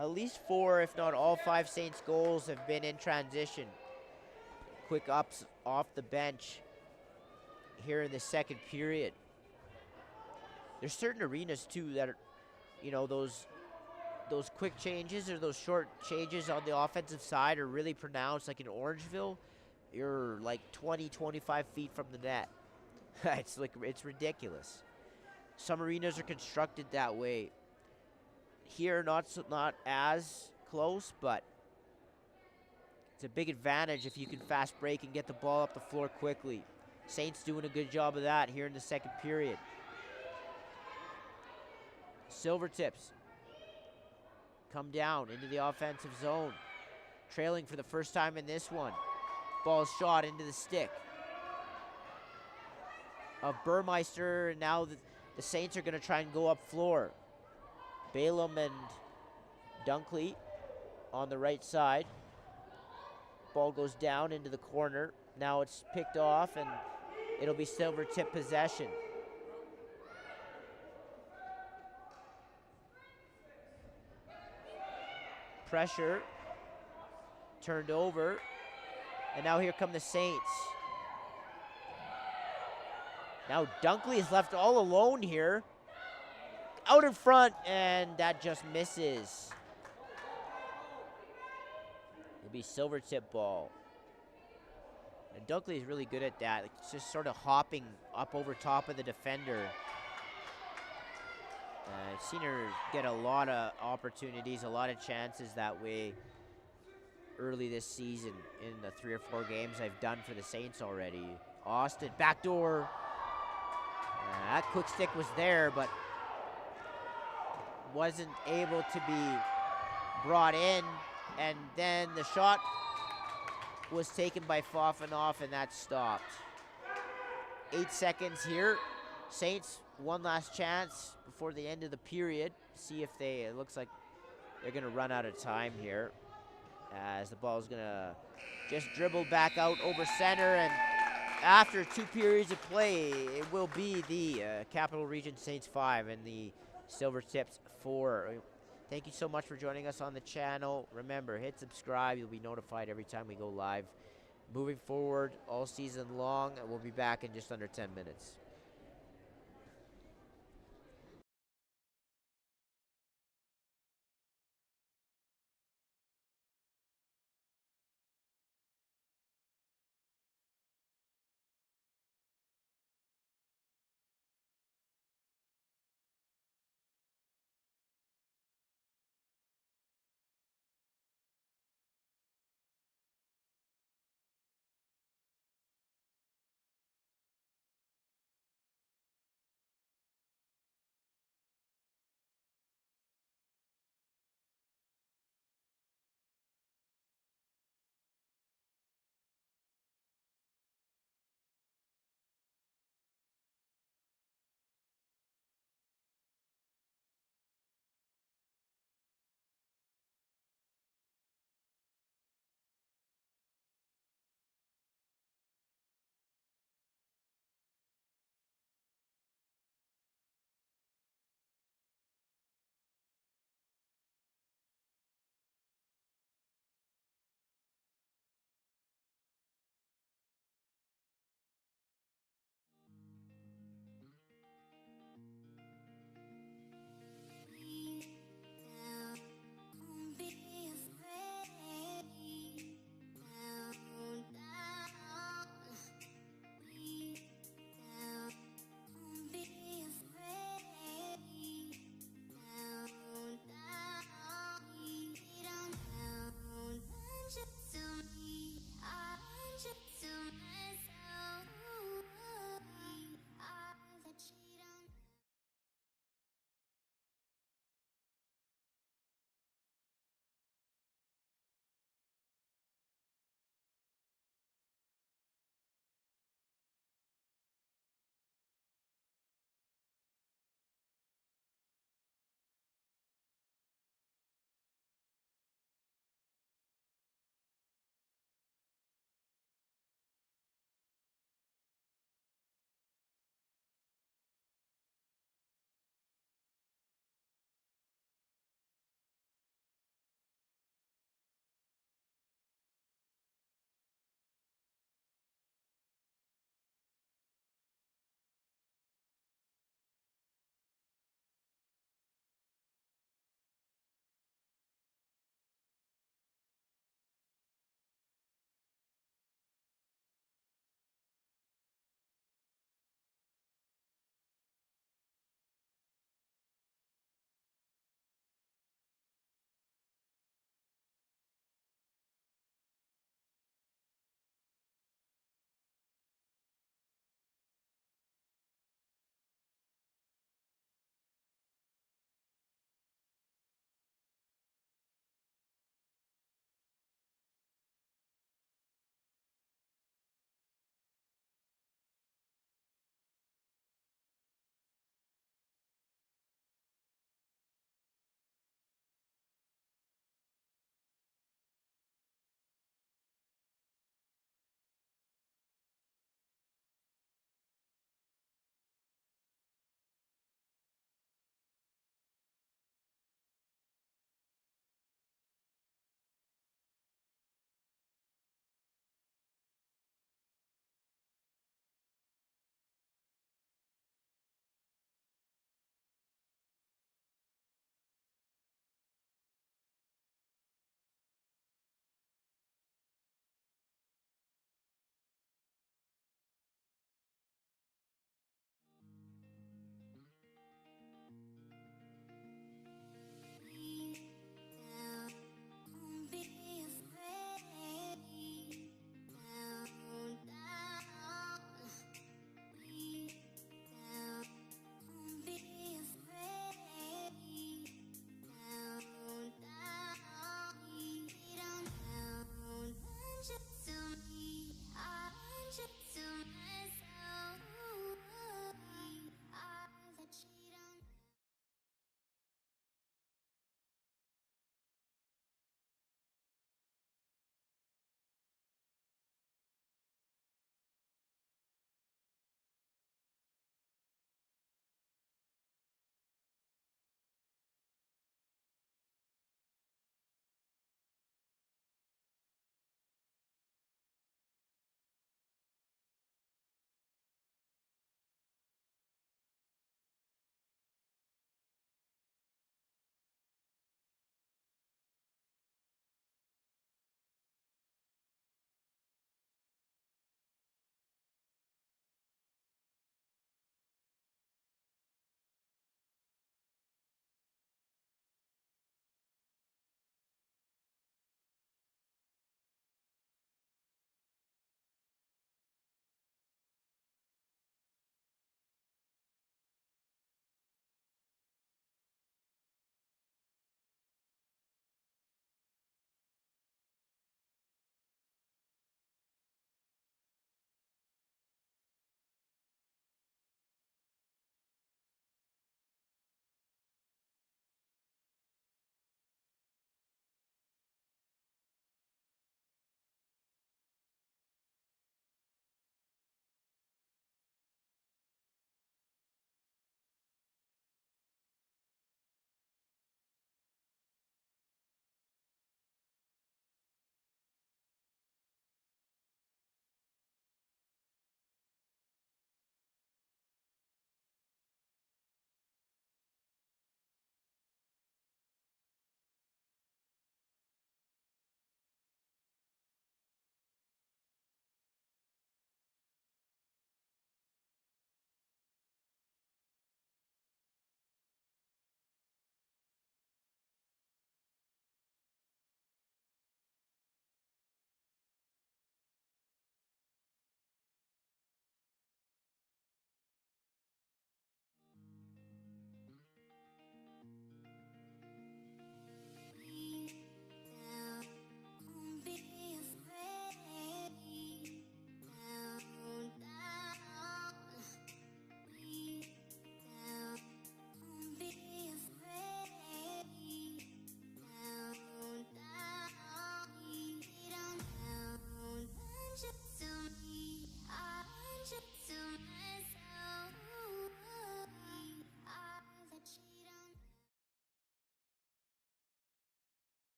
At least 4, if not all 5 Saints goals have been in transition. Quick ups off the bench here in the second period. There's certain arenas too that are, you know, those quick changes or those short changes on the offensive side are really pronounced. Like in Orangeville, you're like 20, 25 feet from the net. It's ridiculous. Some arenas are constructed that way. Here, not as close, but it's a big advantage if you can fast break and get the ball up the floor quickly. Saints doing a good job of that here in the second period. Silvertips come down into the offensive zone. Trailing for the first time in this one. Ball shot into the stick of Burmeister, and now the Saints are going to try and go up floor. Balaam and Dunkley on the right side. Ball goes down into the corner. Now it's picked off, and it'll be Silvertip possession. Pressure. Turned over. And now here come the Saints. Now Dunkley is left all alone here. Out in front, and that just misses. It'll be Silvertip ball. And Dunkley is really good at that. It's just sort of hopping up over top of the defender. I've seen her get a lot of opportunities, a lot of chances that way early this season in the 3 or 4 games I've done for the Saints already. Austin, backdoor. That quick stick was there, but wasn't able to be brought in, and then the shot was taken by Fofanoff, and that stopped. 8 seconds here. Saints, one last chance before the end of the period. See if it looks like they're going to run out of time here, as the ball is going to just dribble back out over center, and after 2 periods of play, it will be the Capital Region Saints 5 and the Silvertips 4. Thank you so much for joining us on the channel. Remember, hit subscribe. You'll be notified every time we go live. Moving forward all season long, we'll be back in just under 10 minutes.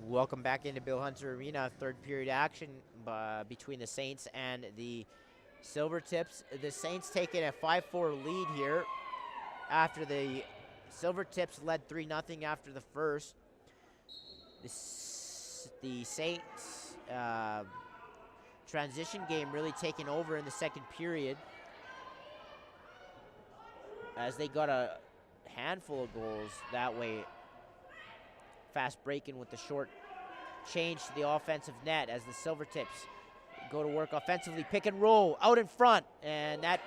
Welcome back into Bill Hunter Arena. Third period action between the Saints and the Silvertips. The Saints taking a 5-4 lead here after the Silvertips led 3-0 after the first. The Saints transition game really taking over in the second period as they got a handful of goals that way. Fast breaking with the short change to the offensive net as the Silvertips go to work offensively. Pick and roll out in front, and that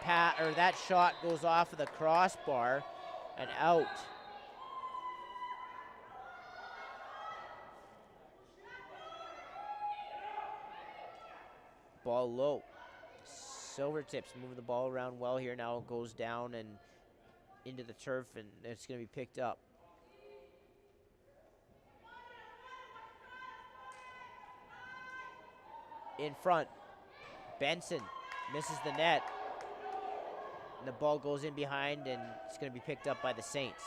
shot goes off of the crossbar and out. Ball low. Silvertips move the ball around well here. Now it goes down and into the turf, and it's going to be picked up. In front, Benson misses the net. And the ball goes in behind, and it's going to be picked up by the Saints.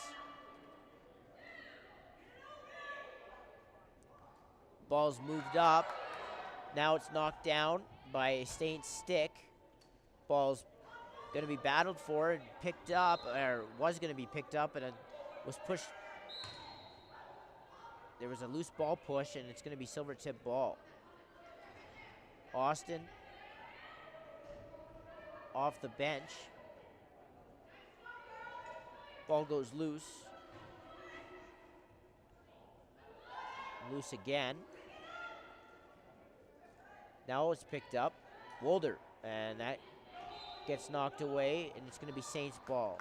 Ball's moved up. Now it's knocked down by a Saints stick. Ball's going to be battled for and picked up, or was going to be picked up, and it was pushed. There was a loose ball push, and it's going to be Silvertip ball. Austin off the bench. Ball goes loose. Loose again. Now it's picked up. Wolder, and that gets knocked away, and it's going to be Saints ball.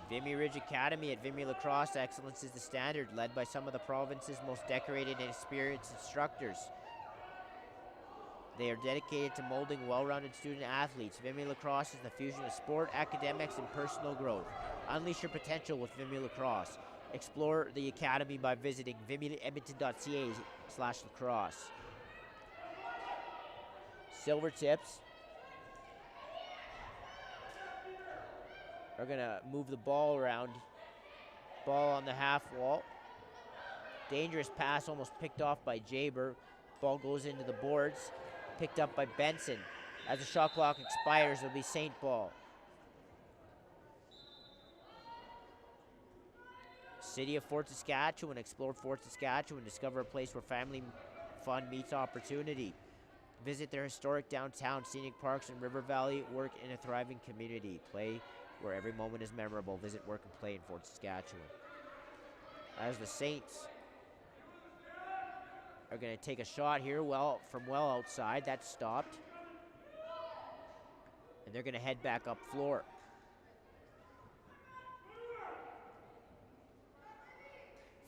Vimy Ridge Academy at Vimy Lacrosse, excellence is the standard, led by some of the province's most decorated and experienced instructors. They are dedicated to molding well-rounded student athletes. Vimy Lacrosse is the fusion of sport, academics, and personal growth. Unleash your potential with Vimy Lacrosse. Explore the academy by visiting vimyedmonton.ca/lacrosse. Silvertips are going to move the ball around. Ball on the half wall. Dangerous pass, almost picked off by Jaber. Ball goes into the boards. Picked up by Benson. As the shot clock expires, it'll be Saint ball. City of Fort Saskatchewan. Explore Fort Saskatchewan. Discover a place where family fun meets opportunity. Visit their historic downtown, scenic parks, and river valley. Work in a thriving community. Play where every moment is memorable. Visit, work, and play in Fort Saskatchewan. As the Saints are going to take a shot here from well outside. That's stopped. And they're going to head back up floor.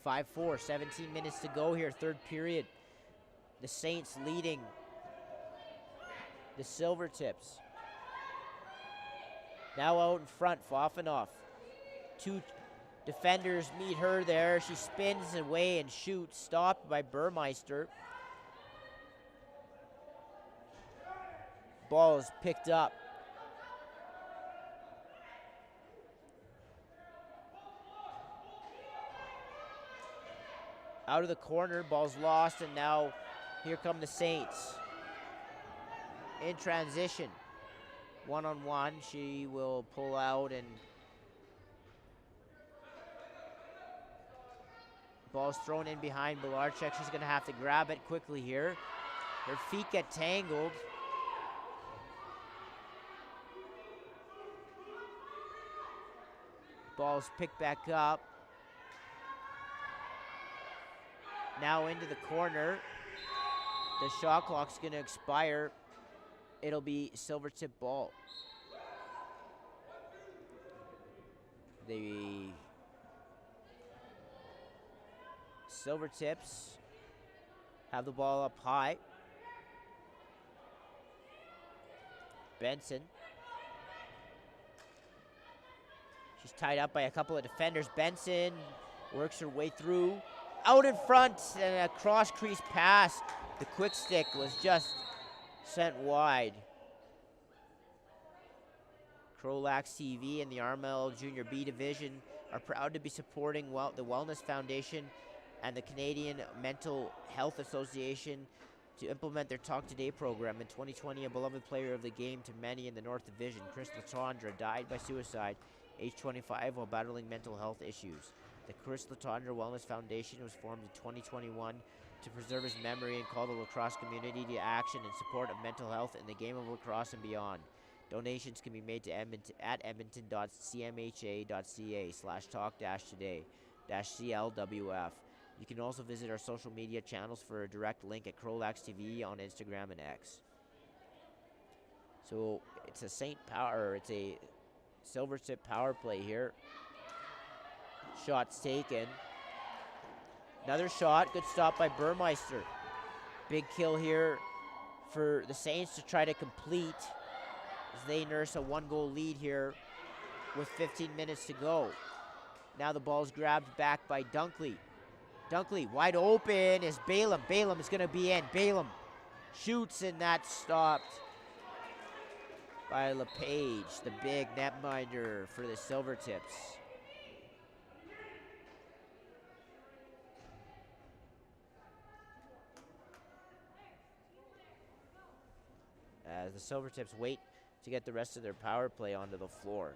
(5-4), 17 minutes to go here, third period. The Saints leading the Silvertips. Now out in front, Fofanoff. Two defenders meet her there. She spins away and shoots, stopped by Burmeister. Ball is picked up. Out of the corner, ball's lost, and now here come the Saints. In transition. One-on-one, she will pull out, and ball's thrown in behind Belarchek. She's going to have to grab it quickly here. Her feet get tangled. Ball's picked back up. Now into the corner. The shot clock's going to expire. It'll be Silvertip ball. The Silvertips have the ball up high. Benson. She's tied up by a couple of defenders. Benson works her way through. Out in front, and a cross crease pass. The quick stick was just sent wide. CROW LAX TV and the RML Junior B Division are proud to be supporting the Wellness Foundation and the Canadian Mental Health Association to implement their Talk Today program. In 2020, a beloved player of the game to many in the North Division, Chris Latondra, died by suicide, age 25, while battling mental health issues. The Chris Latondra Wellness Foundation was formed in 2021 to preserve his memory and call the lacrosse community to action in support of mental health in the game of lacrosse and beyond. Donations can be made to edmonton.cmha.ca/talk-today-CLWF. You can also visit our social media channels for a direct link at CROW LAX TV on Instagram and X. So it's a Silvertip power play here. Shots taken. Another shot. Good stop by Burmeister. Big kill here for the Saints to try to complete as they nurse a 1-goal lead here with 15 minutes to go. Now the ball's grabbed back by Dunkley. Dunkley wide open is Balaam. Balaam is going to be in. Balaam shoots, and that's stopped by LePage, the big netminder for the Silvertips. As the Silvertips wait to get the rest of their power play onto the floor.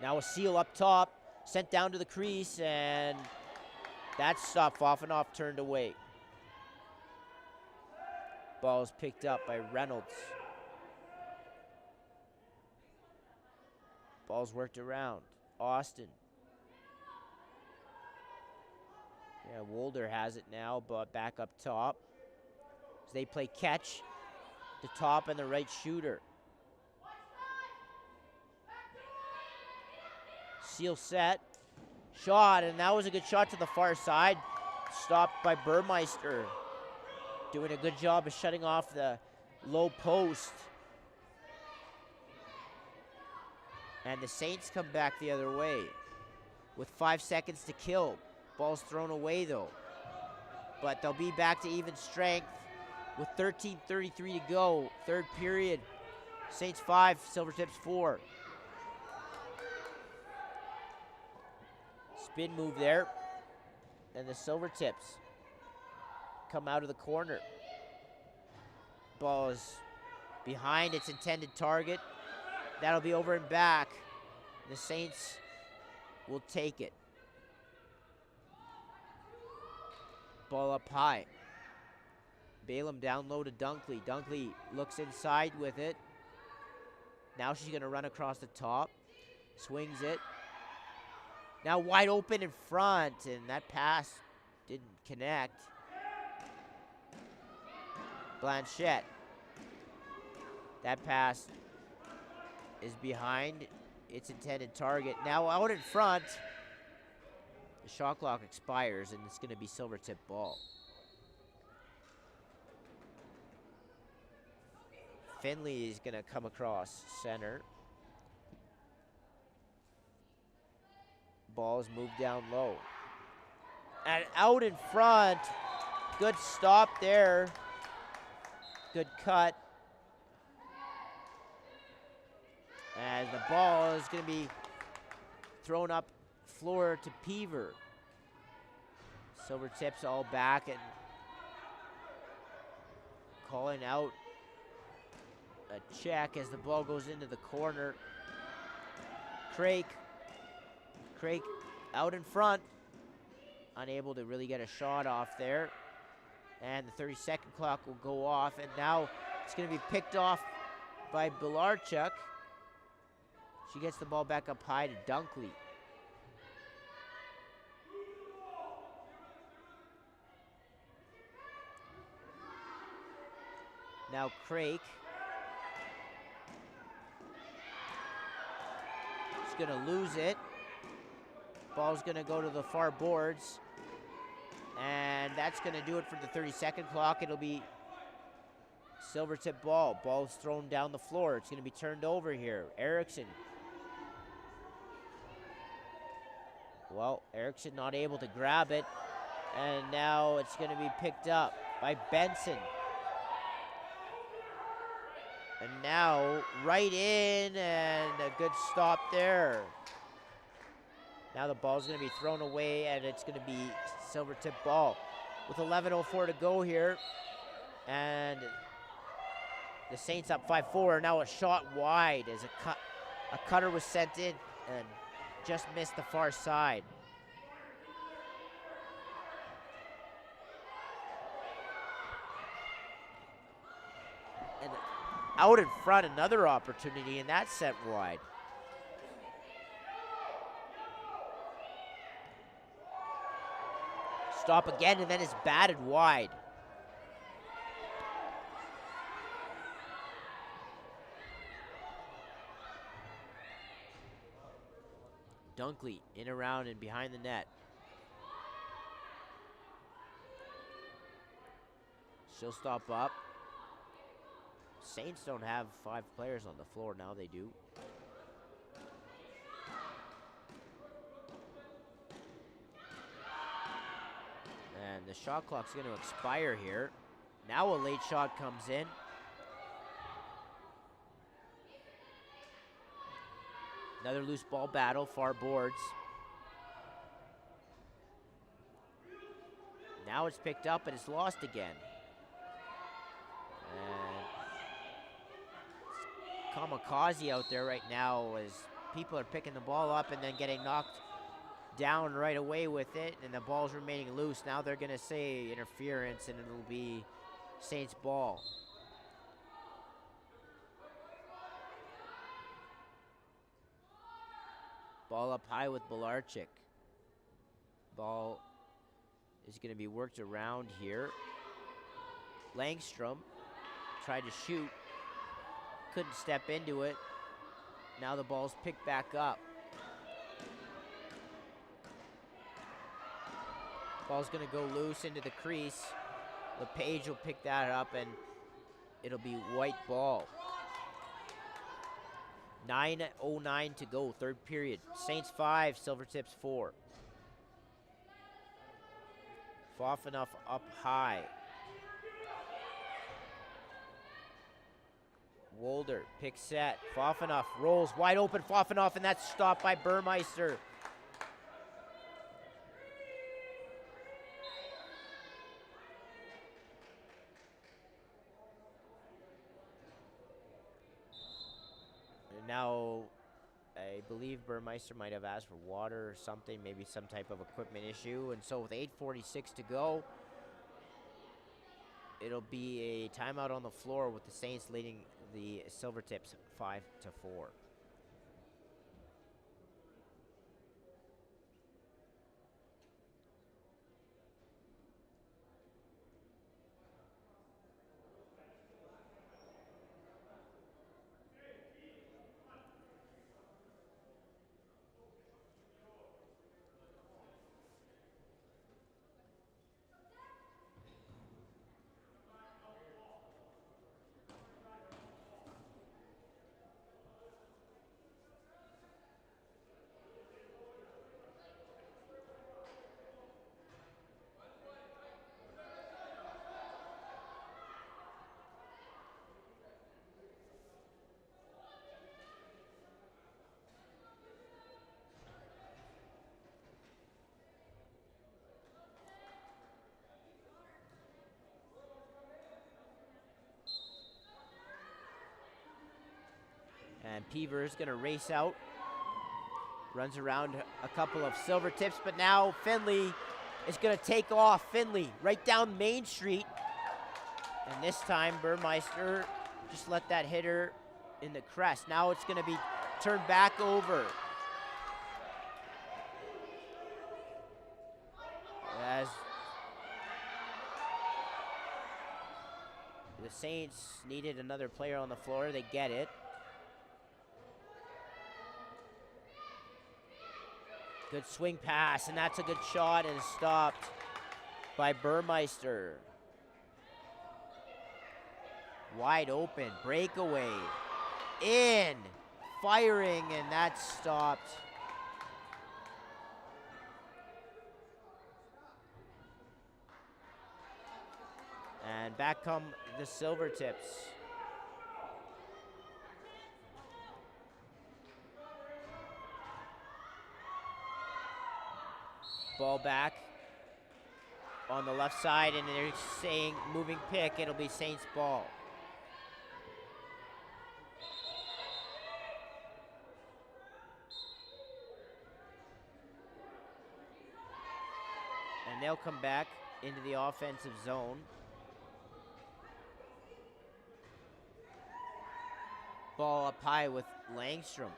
Now a seal up top, sent down to the crease, and that's stopped off and off, turned away. Ball is picked up by Reynolds. Ball's worked around. Austin. Yeah, Wolder has it now, but back up top. As they play catch, the top and the right shooter. Seal set. Shot, and that was a good shot to the far side. Stopped by Burmeister. Doing a good job of shutting off the low post. And the Saints come back the other way with 5 seconds to kill. Ball's thrown away though. But they'll be back to even strength with 13:33 to go. Third period. Saints 5, Silvertips 4. Spin move there. And the Silvertips come out of the corner. Ball is behind its intended target. That'll be over and back. The Saints will take it. Ball up high. Balaam down low to Dunkley. Dunkley looks inside with it. Now she's going to run across the top. Swings it. Now wide open in front, and that pass didn't connect. Blanchette. That pass is behind its intended target. Now out in front. The shot clock expires, and it's going to be Silvertip ball. Finley is going to come across center. Ball is moved down low. And out in front. Good stop there. Good cut. And the ball is going to be thrown up floor to Peaver. Silvertips all back and calling out a check as the ball goes into the corner. Craig out in front, unable to really get a shot off there. And the 30-second clock will go off, and now it's going to be picked off by Bilarchuk. She gets the ball back up high to Dunkley. Now Craig. She's going to lose it. Ball's going to go to the far boards. And that's going to do it for the 30-second clock. It'll be Silvertip ball. Ball's thrown down the floor. It's going to be turned over here. Erickson. Well, Erickson not able to grab it. And now it's going to be picked up by Benson. And now right in, and a good stop there. Now the ball's going to be thrown away, and it's going to be Silvertip ball. With 11:04 to go here, and the Saints up 5-4. Now a shot wide as a cutter was sent in and just missed the far side. And out in front, another opportunity, and that's sent wide. Stop again, and then it's batted wide. Dunkley in, around, and behind the net. She'll stop up. Saints don't have 5 players on the floor. Now they do. And the shot clock's going to expire here. Now a late shot comes in. Another loose ball battle, far boards. Now it's picked up, and it's lost again. And kamikaze out there right now as people are picking the ball up and then getting knocked down right away with it, and the ball's remaining loose. Now they're going to say interference, and it'll be Saints ball. Ball up high with Belarchik. Ball is going to be worked around here. Langstrom tried to shoot. Couldn't step into it. Now the ball's picked back up. Ball's going to go loose into the crease. LePage will pick that up, and it'll be white ball. 9:09 to go, third period. Saints 5, Silvertips 4. Fofanoff up high. Wolder, pick set. Fofanoff rolls wide open. Fofanoff, and that's stopped by Burmeister. Now, I believe Burmeister might have asked for water or something, maybe some type of equipment issue. And so with 8:46 to go, it'll be a timeout on the floor with the Saints leading the Silvertips 5-4. And Peaver is going to race out. Runs around a couple of Silvertips, but now Finley is going to take off. Finley right down Main Street. And this time Burmeister just let that hit her in the crest. Now it's going to be turned back over. As the Saints needed another player on the floor, they get it. Good swing pass, and that's a good shot, and stopped by Burmeister. Wide open, breakaway, in, firing, and that's stopped. back come the Silvertips. Ball back on the left side, and they're saying moving pick. It'll be Saints ball. And they'll come back into the offensive zone. Ball up high with Langstrom.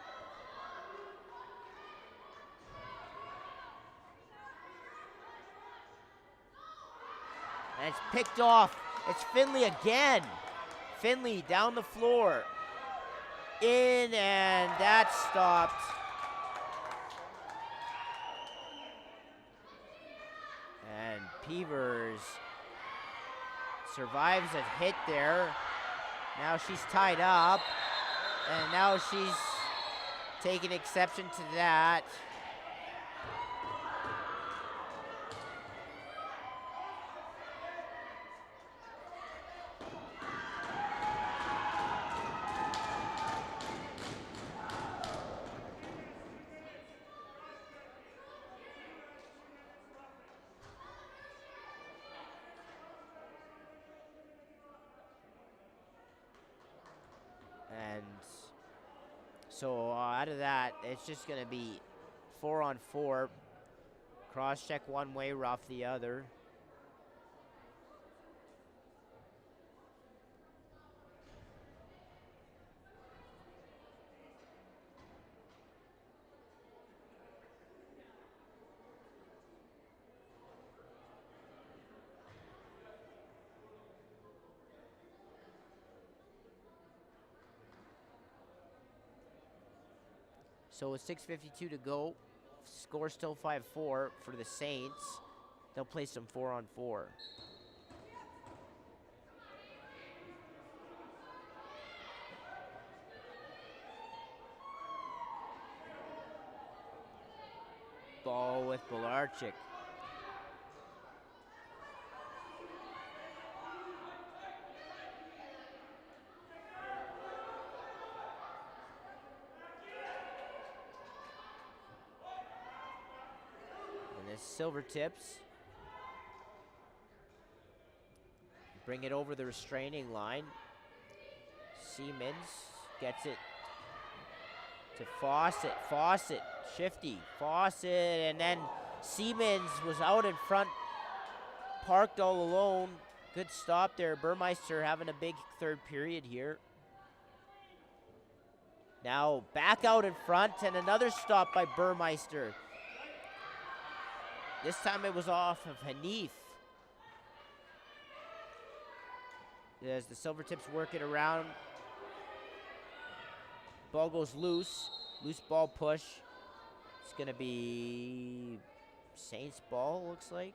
And it's picked off. It's Finley again. Finley down the floor. In, and that's stopped. And Peavers survives a hit there. Now she's tied up. And now she's taking exception to that. And so out of that, it's just going to be 4-on-4. Cross check one way, rough the other. So with 6:52 to go, score still 5-4 for the Saints. They'll play some 4-on-4. Ball with Belarchik. Silvertips bring it over the restraining line. Siemens gets it to Fawcett. Fawcett, shifty. Fawcett, and then Siemens was out in front, parked all alone. Good stop there. Burmeister having a big third period here. Now back out in front, and another stop by Burmeister. This time it was off of Hanif. As the Silvertips work it around. Ball goes loose. Loose ball push. It's going to be Saints ball, looks like.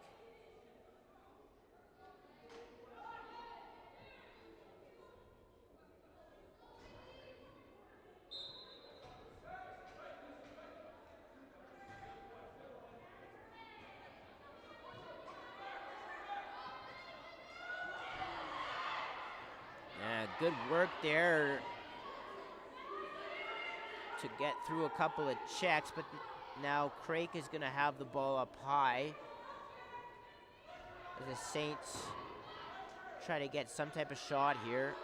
Good work there to get through a couple of checks, but now Craik is going to have the ball up high as the Saints try to get some type of shot here.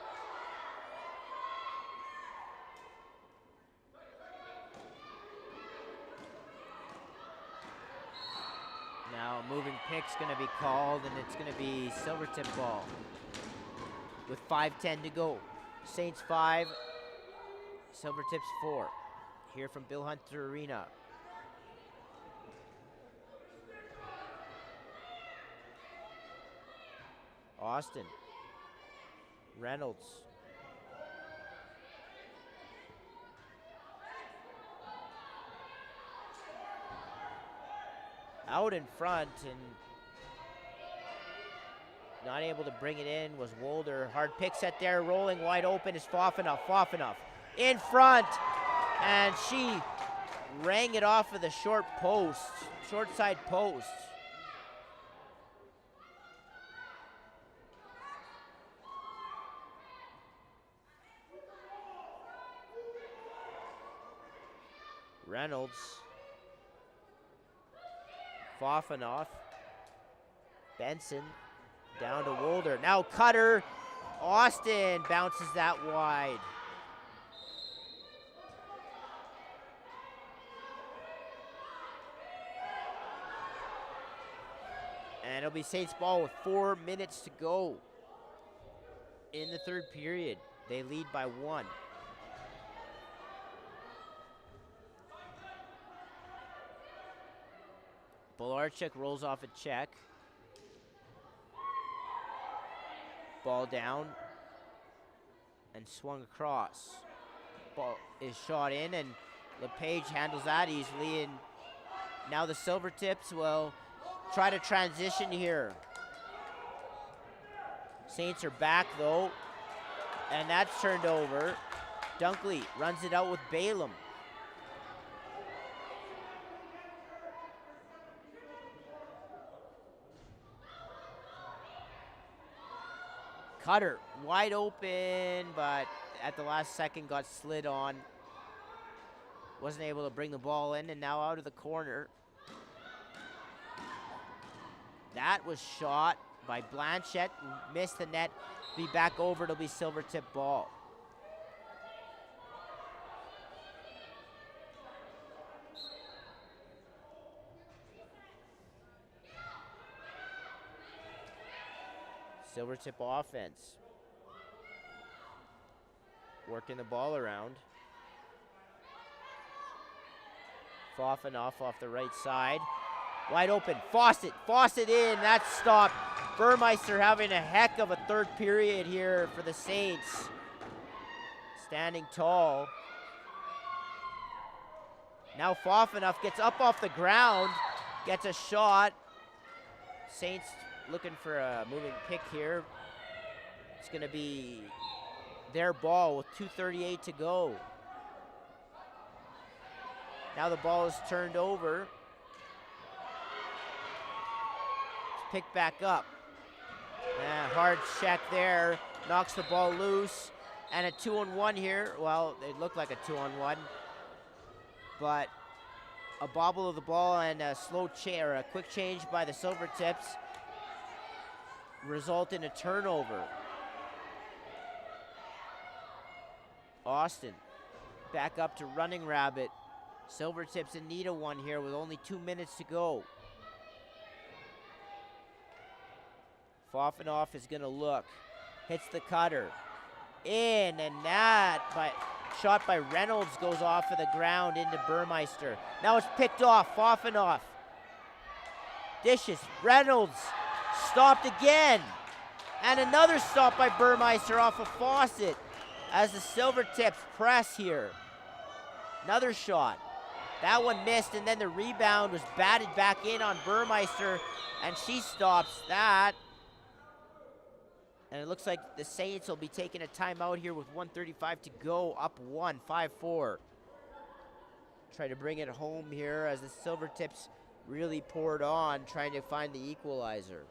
Now moving pick's going to be called, and it's going to be Silvertip ball. With 5:10 to go. Saints 5, Silvertips 4. Here from Bill Hunter Arena. Austin. Reynolds. Out in front, and not able to bring it in was Wolder. Hard pick set there, rolling wide open is Fofinoff. Fofinoff in front, and she rang it off of the short post, short side post. Reynolds. Fofanoff. Benson. Down to Wolder. Now Cutter. Austin bounces that wide. And it'll be Saints ball with 4 minutes to go in the third period. They lead by 1. Bolarchuk rolls off a check. Ball down and swung across. Ball is shot in, and LePage handles that easily. And now the Silvertips will try to transition here. Saints are back though, and that's turned over. Dunkley runs it out with Balaam. Cutter wide open, but at the last second got slid on. Wasn't able to bring the ball in, and now out of the corner. That was shot by Blanchette, missed the net. Be back over, it'll be Silvertip ball. Silvertip offense. Working the ball around. Fofanoff off the right side. Wide open, Fawcett in, that's stopped. Burmeister having a heck of a third period here for the Saints. Standing tall. Now Fofanoff gets up off the ground, gets a shot. Saints looking for a moving pick here. It's gonna be their ball with 2:38 to go. Now the ball is turned over. It's picked back up. Hard check there, knocks the ball loose. And a 2-on-1 here. Well, it looked like a 2-on-1. But a bobble of the ball and a or a quick change by the Silvertips result in a turnover. Austin back up to Running Rabbit. Silvertips in need of one here with only 2 minutes to go. Fofanoff is gonna look, hits the cutter. In, and that shot by Reynolds goes off of the ground into Burmeister. Now it's picked off, Fofanoff. Dishes, Reynolds, stopped again. And another stop by Burmeister off of Fawcett as the Silvertips press here. Another shot. That one missed, and then the rebound was batted back in on Burmeister, and she stops that. And it looks like the Saints will be taking a timeout here with 1:35 to go, up 1, 5-4. Try to bring it home here as the Silvertips really poured on, trying to find the equalizer.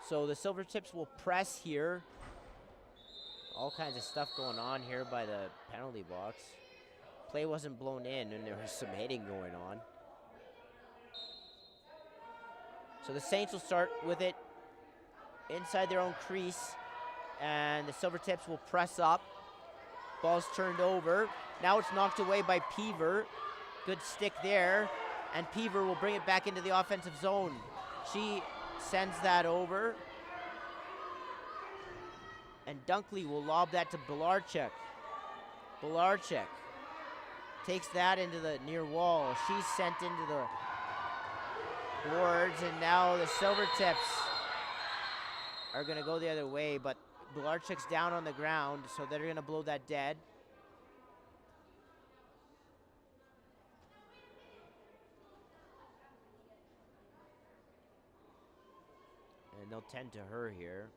So the Silvertips will press here. All kinds of stuff going on here by the penalty box. Play wasn't blown in, and there was some hitting going on. So the Saints will start with it inside their own crease, and the Silvertips will press up. Ball's turned over. Now it's knocked away by Peaver. Good stick there, and Peaver will bring it back into the offensive zone. She sends that over, and Dunkley will lob that to Belarchuk. Belarchuk takes that into the near wall. She's sent into the boards, and now the Silvertips are going to go the other way, but Belarchuk's down on the ground, so they're going to blow that dead. And they'll tend to her here.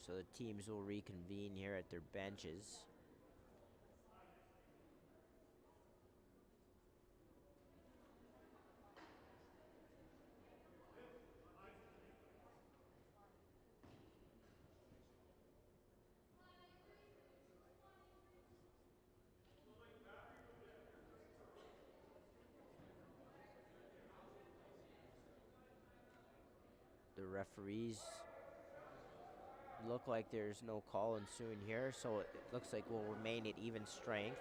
So the teams will reconvene here at their benches. The referees look like there's no call ensuing here, so it looks like we'll remain at even strength.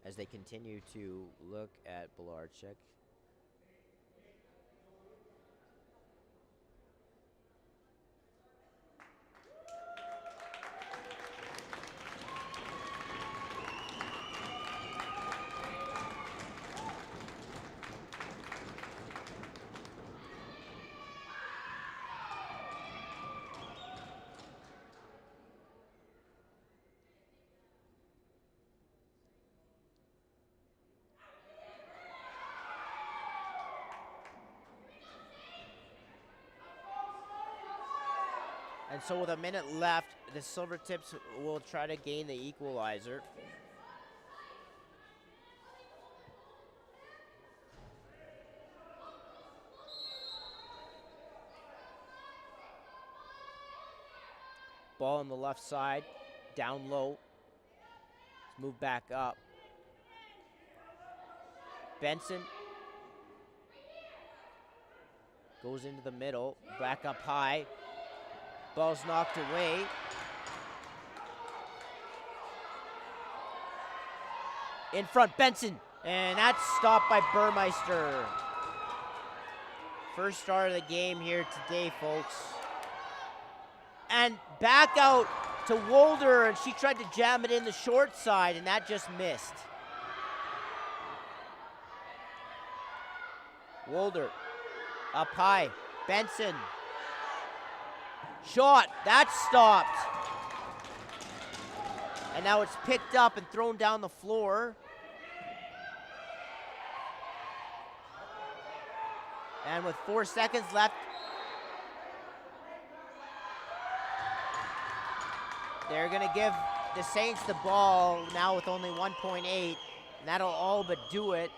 As they continue to look at Belarchuk. And so with a minute left, the Silvertips will try to gain the equalizer. Ball on the left side, down low. Let's move back up. Benson goes into the middle, back up high. Ball's knocked away. In front, Benson, and that's stopped by Burmeister. First star of the game here today, folks. And back out to Wolder, and she tried to jam it in the short side, and that just missed. Wolder, up high, Benson. Shot, that's stopped. And now it's picked up and thrown down the floor. And with 4 seconds left, they're gonna give the Saints the ball now with only 1.8, and that'll all but do it.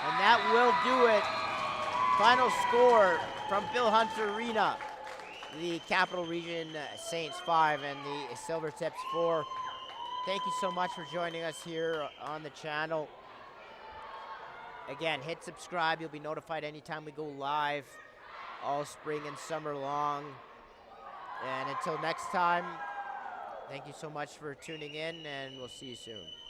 And that will do it. Final score from Bill Hunter Arena. The Capital Region Saints 5 and the Silvertips 4. Thank you so much for joining us here on the channel. Again, hit subscribe. You'll be notified anytime we go live all spring and summer long. And until next time, thank you so much for tuning in, and we'll see you soon.